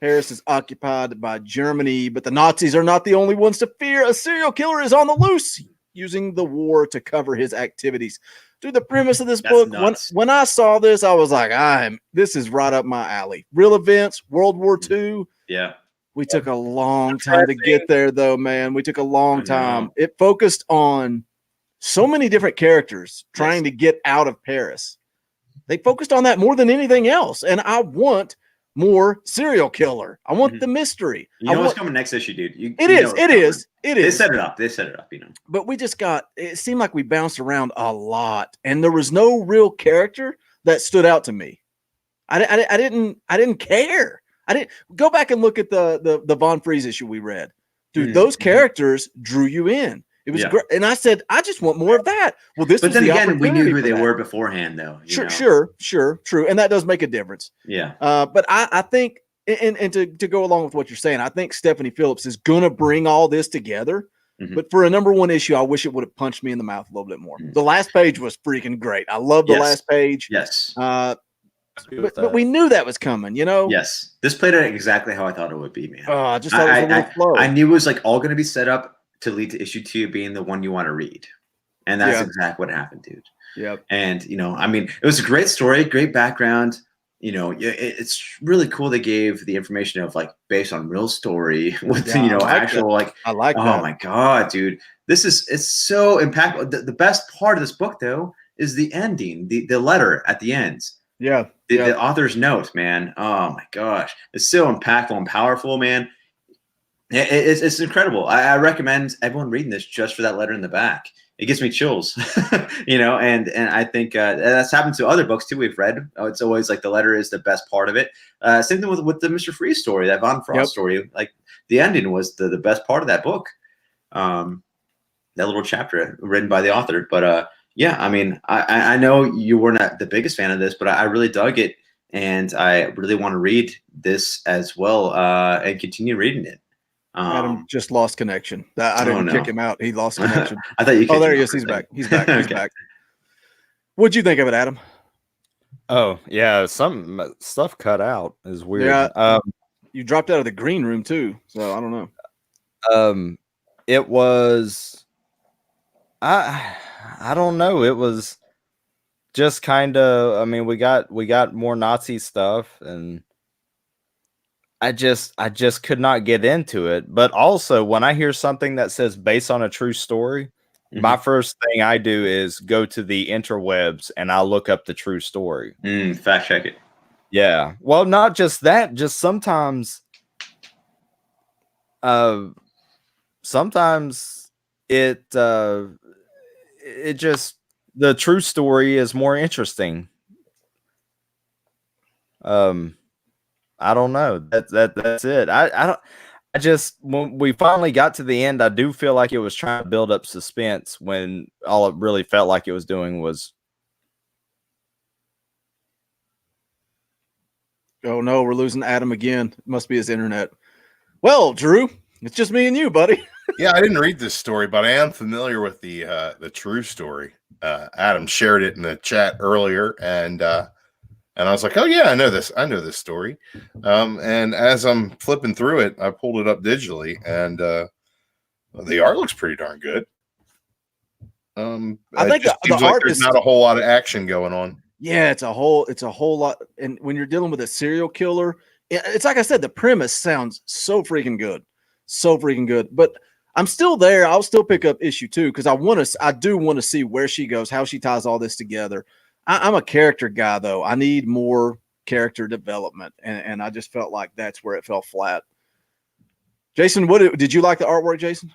Paris is occupied by Germany, but the Nazis are not the only ones to fear. A serial killer is on the loose, using the war to cover his activities. Dude, the premise of this book, when I saw this, I was like, this is right up my alley. Real events, World War II. Yeah. We took a long time to get there, though, man. We took a long time. It focused on so many different characters trying to get out of Paris. They focused on that more than anything else. And I want more serial killer. I want the mystery. You know what's coming next issue, dude. It is. They set it up, you know. But we just it seemed like we bounced around a lot, and there was no real character that stood out to me. I didn't care. I didn't go back and look at the Von Fries issue we read. Dude, those characters drew you in. It was great. And I said, I just want more of that. Well, but then again, we knew who they were beforehand, though. Sure, true. And that does make a difference. Yeah. But I think, and to go along with what you're saying, I think Stephanie Phillips is going to bring all this together. But for a number one issue, I wish it would have punched me in the mouth a little bit more. The last page was freaking great. I love the last page. Yes. But we knew that was coming, you know? Yes. This played out exactly how I thought it would be, man. Oh, I just thought it was a little flow. I knew it was like all going to be set up to lead to issue 2 being the one you want to read. And that's exactly what happened, dude. Yep. And, you know, I mean, it was a great story, great background. You know, it's really cool they gave the information of like based on real story with, you know, actual like, I like that. Oh my God, dude. It's so impactful. The best part of this book, though, is the ending, the letter at the end. Yeah. The author's note, man. Oh my gosh. It's so impactful and powerful, man. It's incredible. I recommend everyone reading this just for that letter in the back. It gives me chills, you know, and I think that's happened to other books too we've read. It's always like the letter is the best part of it. Same thing with the Mr. Freeze story, that Von Frost story. Like the ending was the best part of that book. That little chapter written by the author. But yeah, I mean, I know you were not the biggest fan of this, but I really dug it. And I really want to read this as well and continue reading it. Adam just lost connection. I didn't kick him out. He lost connection. I thought you. Oh, there he is. He's back. He's back. He's back. What'd you think of it, Adam? Oh yeah, some stuff cut out is weird. Yeah, you dropped out of the green room too, so I don't know. It was. I don't know. It was just kind of. I mean, we got more Nazi stuff and. I just could not get into it. But also, when I hear something that says based on a true story, my first thing I do is go to the interwebs and I'll look up the true story. Fact check it. Yeah. Well, not just that. Just sometimes it just the true story is more interesting. I don't know. That's it. I just when we finally got to the end, I do feel like it was trying to build up suspense when all it really felt like it was doing was. Oh no, we're losing Adam again. It must be his internet. Well, Drew, it's just me and you, buddy. Yeah, I didn't read this story, but I am familiar with the true story. Adam shared it in the chat earlier, and I was like, oh yeah, I know this story. And as I'm flipping through it, I pulled it up digitally, and the art looks pretty darn good. I think the art there's is not a whole lot of action going on. Yeah, it's a whole lot. And when you're dealing with a serial killer, it's like I said, the premise sounds so freaking good. But I'm still there. I'll still pick up issue 2 because I do want to see where she goes, how she ties all this together. I'm a character guy, though. I need more character development, and I just felt like that's where it fell flat. Jason, did you like the artwork, Jason?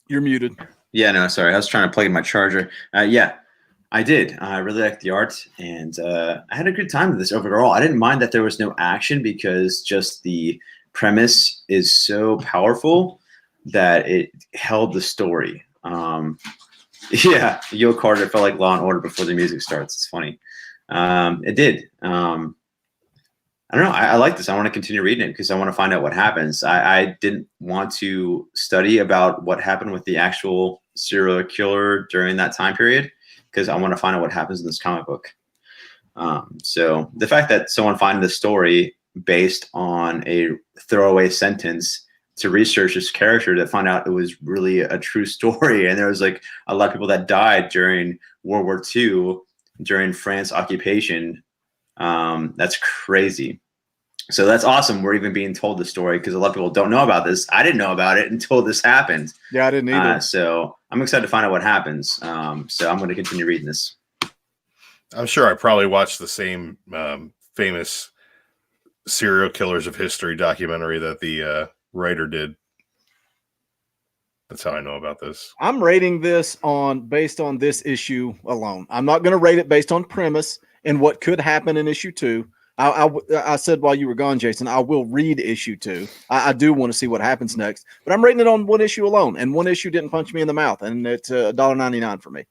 You're muted. Yeah, no, sorry. I was trying to plug in my charger. Yeah, I did. I really liked the art, and I had a good time with this overall. I didn't mind that there was no action because just the premise is so powerful that it held the story. Yeah, Yo Carter felt like Law and Order before the music starts. It's funny. It did. I don't know. I like this. I want to continue reading it because I want to find out what happens. I didn't want to study about what happened with the actual serial killer during that time period because I want to find out what happens in this comic book. So the fact that someone finding this story based on a throwaway sentence to research this character to find out it was really a true story. And there was like a lot of people that died during World War II, during France occupation. That's crazy. So that's awesome. We're even being told the story because a lot of people don't know about this. I didn't know about it until this happened. Yeah, I didn't either. So I'm excited to find out what happens. So I'm going to continue reading this. I'm sure I probably watched the same famous serial killers of history documentary that the writer did. That's how I know about this. I'm rating this based on this issue alone. I'm not going to rate it based on premise and what could happen in issue 2. I said while you were gone, Jason, I will read issue 2. I do want to see what happens next, but I'm rating it on one issue alone, and one issue didn't punch me in the mouth, and it's $1.99 for me.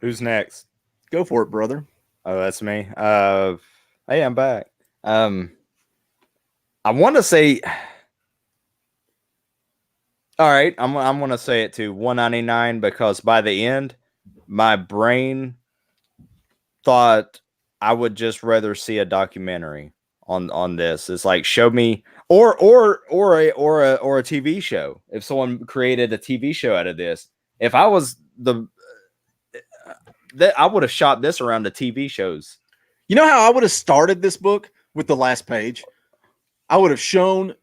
Who's next? Go for it, brother. Oh, that's me. Hey, I'm back. I want to say, all right, I'm going to say it to $1.99 because by the end, my brain thought I would just rather see a documentary on this. It's like, show me or a TV show. If someone created a TV show out of this, if I was I would have shot this around the TV shows. You know how I would have started this book with the last page? I would have shown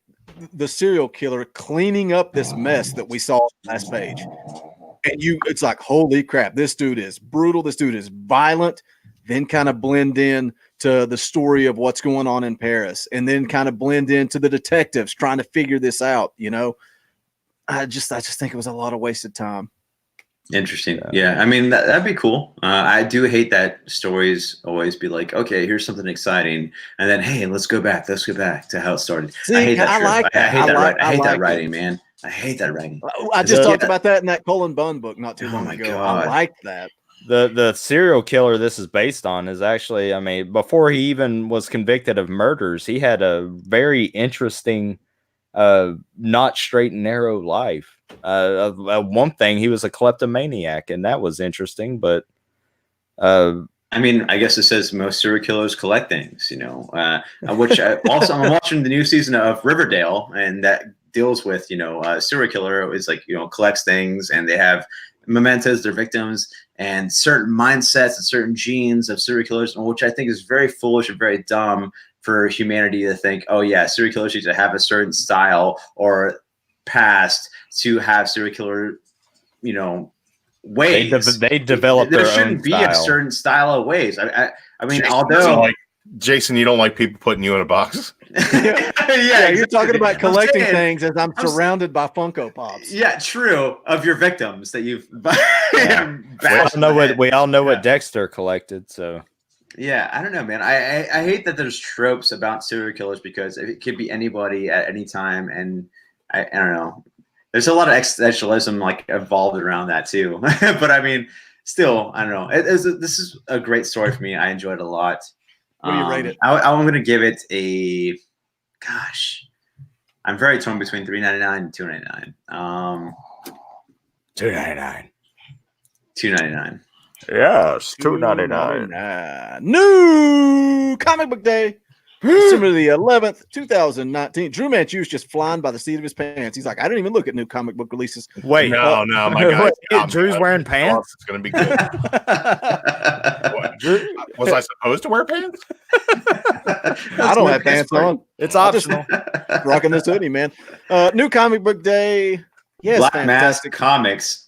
the serial killer cleaning up this mess that we saw on the last page. And it's like, holy crap, this dude is brutal. This dude is violent. Then kind of blend in to the story of what's going on in Paris, and then kind of blend into the detectives trying to figure this out. You know, I just think it was a lot of wasted time. Interesting. Yeah. I mean, that'd be cool. I do hate that stories always be like, okay, here's something exciting. And then, hey, let's go back to how it started. See, I hate that. I hate that it. writing, man. I hate that writing. I just talked about that in that Colin Bunn book not too long ago. God. I like that. The serial killer this is based on is actually, I mean, before he even was convicted of murders, he had a very interesting, not straight and narrow life. One thing, he was a kleptomaniac, and that was interesting. But I mean, I guess it says most serial killers collect things, you know. Which I'm watching the new season of Riverdale, and that deals with, you know, a serial killer is like, you know, collects things, and they have mementos, their victims, and certain mindsets and certain genes of serial killers, which I think is very foolish and very dumb for humanity to think, oh yeah, serial killers need to have a certain style or past to have serial killer, you know, ways. They develop their own style. There shouldn't be a certain style of ways. I mean, Jason, although Jason, you don't like people putting you in a box. Yeah, you're talking about collecting things as I'm surrounded by Funko Pops. Yeah, true. Of your victims that you've we all know what Dexter collected, so yeah, I don't know, man. I hate that there's tropes about serial killers because it could be anybody at any time, and I don't know. There's a lot of existentialism like involved around that too. But I mean, still, I don't know. This is a great story for me. I enjoyed it a lot. What do you rate it? I'm going to give it a. Gosh, I'm very torn between $3.99 and $2.99. $2.99. $2.99. Yes, $2.99. New Comic Book Day, December the 11th, 2019. Drew Manchew's just flying by the seat of his pants. He's like, I didn't even look at new comic book releases. Wait, no, my God, Drew's wearing pants. It's going to be good. Was I supposed to wear pants? I don't have pants on. It's optional. Rocking this hoodie, man. New Comic Book Day. Yes, Black fantastic. Mask Comics.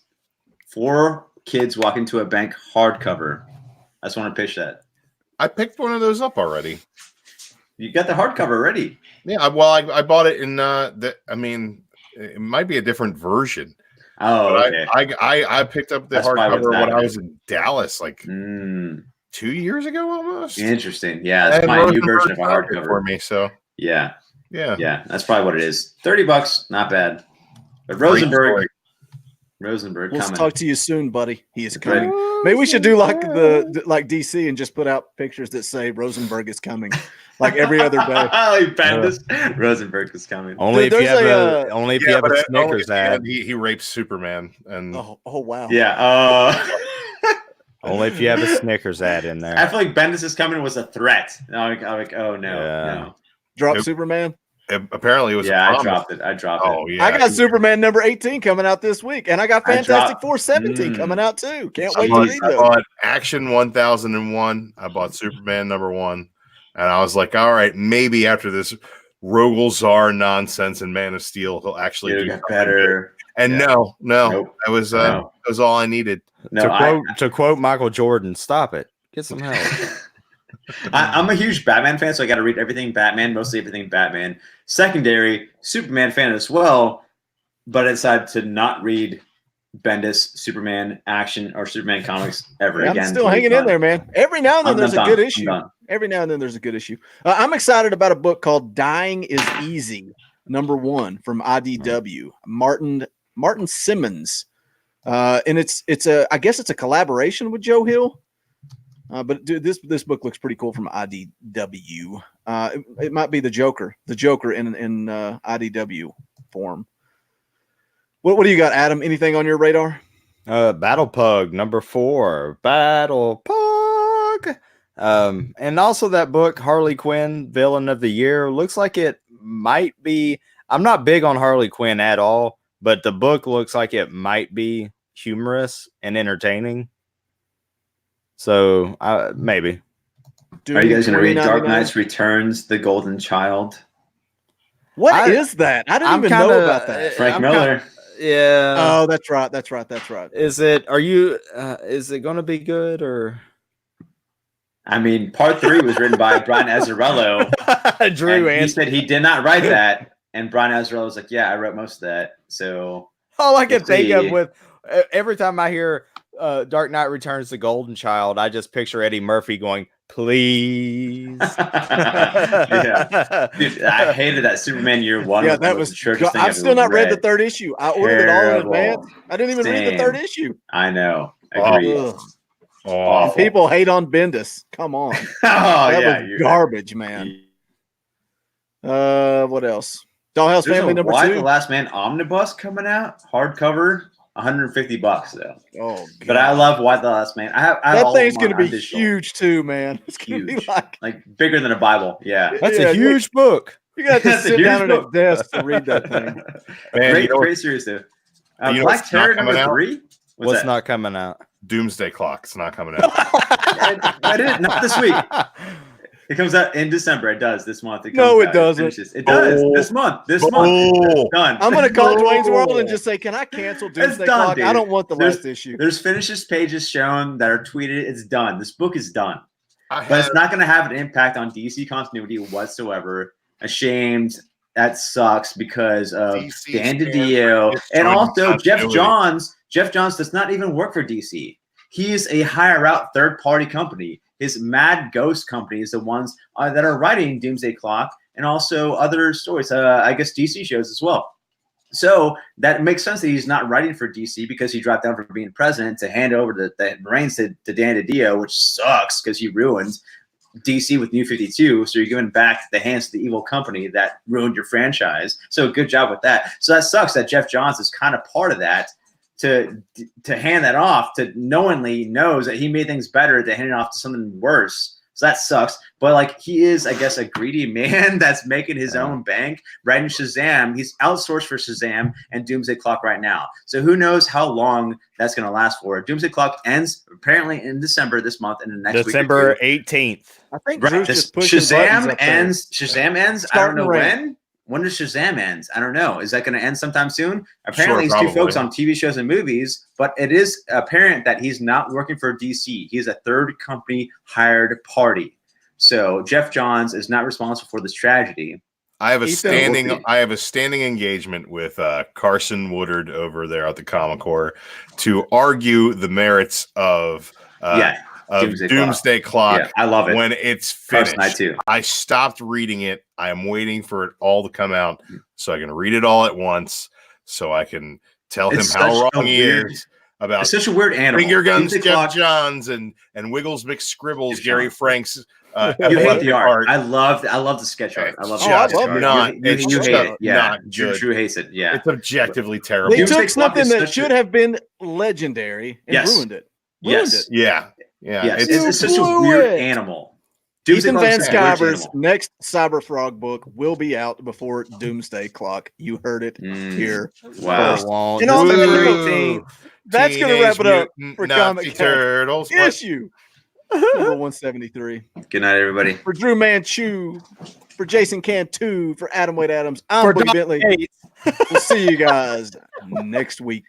4 Kids Walk into a Bank hardcover. I just want to pitch that. I picked one of those up already. You got the hardcover already. Yeah, well, I bought it in I mean, it might be a different version. Oh, okay. I picked up the hardcover when I was in Dallas, like 2 years ago, almost. Interesting. Yeah, it's my new version of a hardcover for me. So yeah, that's probably what it is. $30, not bad. But Rosenberg We'll coming. talk to you soon, buddy. He is coming. Maybe we should do like DC and just put out pictures that say Rosenberg is coming, like every other day. Rosenberg is coming. Only if you have a Snickers ad. He rapes Superman, and oh wow. Yeah. Only if you have a Snickers ad in there. I feel like Bendis is coming was a threat. I'm like, oh no, Yeah. no. Drop Yep. Superman. Apparently, it was. Yeah, a I promise. dropped it. I dropped Oh it. yeah, I got Superman number 18 coming out this week, and I got I Fantastic dropped- Four 17 Mm. coming out too. Can't I wait to bought, read I those. bought Action 1001. I bought Superman number 1, and I was like, all right, maybe after this Rogel Czar nonsense and Man of Steel, he'll actually It'll do get something better. good. And Yeah. no, Nope. that was No. all I needed. No, to quote Michael Jordan, stop it. Get some help. I'm a huge Batman fan, so I got to read everything Batman, mostly everything Batman. Secondary, Superman fan as well, but I decided to not read Bendis, Superman action, or Superman comics ever Yeah, again. I'm still hanging in there, man. Every now and then I'm there's a done. good I'm issue. done. Every now and then there's a good issue. I'm excited about a book called Dying is Easy, number 1 from IDW. Martin Simmons. And it's a I guess it's a collaboration with Joe Hill. But dude, this book looks pretty cool from IDW. It might be the Joker in IDW form. What do you got, Adam? Anything on your radar? Battle Pug number 4. Battle Pug. And also that book, Harley Quinn, Villain of the Year, looks like it might be. I'm not big on Harley Quinn at all, but the book looks like it might be humorous and entertaining. So maybe. Are you guys going to read Dark $20.99? Knight Returns, The Golden Child? What is that? I didn't even know about that. Frank Miller. Yeah. Oh, that's right. Is it? Are you? Is it going to be good or? I mean, part 3 was written by Brian Azzarello. Drew and he said he did not write that. And Brian Azzarello was like, yeah, I wrote most of that. So all I can we'll think see. of with every time I hear Dark Knight Returns, The Golden Child, I just picture Eddie Murphy going, please. Yeah. Dude, I hated that Superman Year 1. Yeah, that was. the churchest thing I've still not read the read. 3rd issue. I ordered it all in Terrible. advance. I didn't even read the Same. 3rd issue. I know. Oh. Agreed. Ugh. Awful. People hate on Bendis. Come on, Oh, that yeah. was garbage, man. What else? Dollhouse There's Family a number Why 2. the Last Man omnibus coming out, hardcover, $150 though. Oh, God. But I love Why the Last Man. I have that all of thing's them gonna on be digital. huge too, man. It's gonna be Huge. like Like bigger than a Bible. Yeah. That's Yeah, a huge book. you got to That's a sit huge down at a book. desk to read that thing. Man, great, you know great series though. you know Black what's not Terror coming number out? 3. What's that? not coming out? Doomsday Clock's not coming out. I didn't. Not this week. It comes out in December. It does this month. It No, comes it out. doesn't. Finishes. It does Oh. this month. This Oh. month. It's done. I'm gonna call No. Dwayne's World and just say, "Can I cancel Doomsday done, Clock? dude. I don't want the There's- last issue." There's finishes pages shown that are tweeted. It's done. This book is done. I But had it's not going to have an impact on DC continuity whatsoever. Ashamed. That sucks because of DC Dan stands DiDio. for And disjointed also Jeff continuity. Johns. Jeff Johns does not even work for DC. He is a higher out third-party company. His Mad Ghost company is the ones that are writing Doomsday Clock and also other stories. I guess DC shows as well. So that makes sense that he's not writing for DC because he dropped down from being president to hand over the reins to Dan DiDio, which sucks because he ruined DC with New 52. So you're giving back the hands to the evil company that ruined your franchise. So good job with that. So that sucks that Jeff Johns is kind of part of that to hand that off, to knowingly knows that he made things better to hand it off to something worse. So that sucks. But like he is, I guess, a greedy man that's making his own bank, writing Shazam. He's outsourced for Shazam and Doomsday Clock right now. So who knows how long that's going to last for. Doomsday Clock ends apparently in December this month and the next December week. 18th. I think Right. Drew's just pushing buttons Shazam up there. ends. Shazam ends. I don't Starting know rant. when. When does Shazam end? I don't know. Is that going to end sometime soon? Apparently, Sure, he's two folks probably. on TV shows and movies, but it is apparent that he's not working for DC. He's a third company hired party. So Jeff Johns is not responsible for this tragedy. I have a Ethan standing. Wolfe. I have a standing engagement with Carson Woodard over there at the Comic Corps to argue the merits of Doomsday Clock Yeah, I love it. when it's finished. Carson, I too. I stopped reading it. I am waiting for it all to come out so I can read it all at once, so I can tell him It's how such a wrong he weird- is about It's such a weird animal. finger guns, Doomsday Jeff Clock, Johns, and Wiggles mixed scribbles, Jeff Gary Johns. Frank's. you hate the art. I love the sketch art. I love It's the I sketch love art. it. not- You it's hate just it. Yeah. not good. Drew hates it. Yeah. It's objectively terrible. They Doomsday took Clock something is that such should a- have been legendary and Yes. ruined it. Ruined it. Yeah. Yes, It's, it's such a blew weird it. animal. Ethan Van Clock's a weird Sciver's animal. next Cyber Frog book will be out before Doomsday Clock. You heard it here. Wow. first. Won't. And on This that is note, 18th. that's going to wrap it up Teenage for Mutant Nazi Comic Turtles. What? issue number 173. Good night, everybody. For Drew Manchu, for Jason Cantu, for Adam Wade Adams, I'm For Boogie Doc Bentley. Gates. We'll see you guys next week.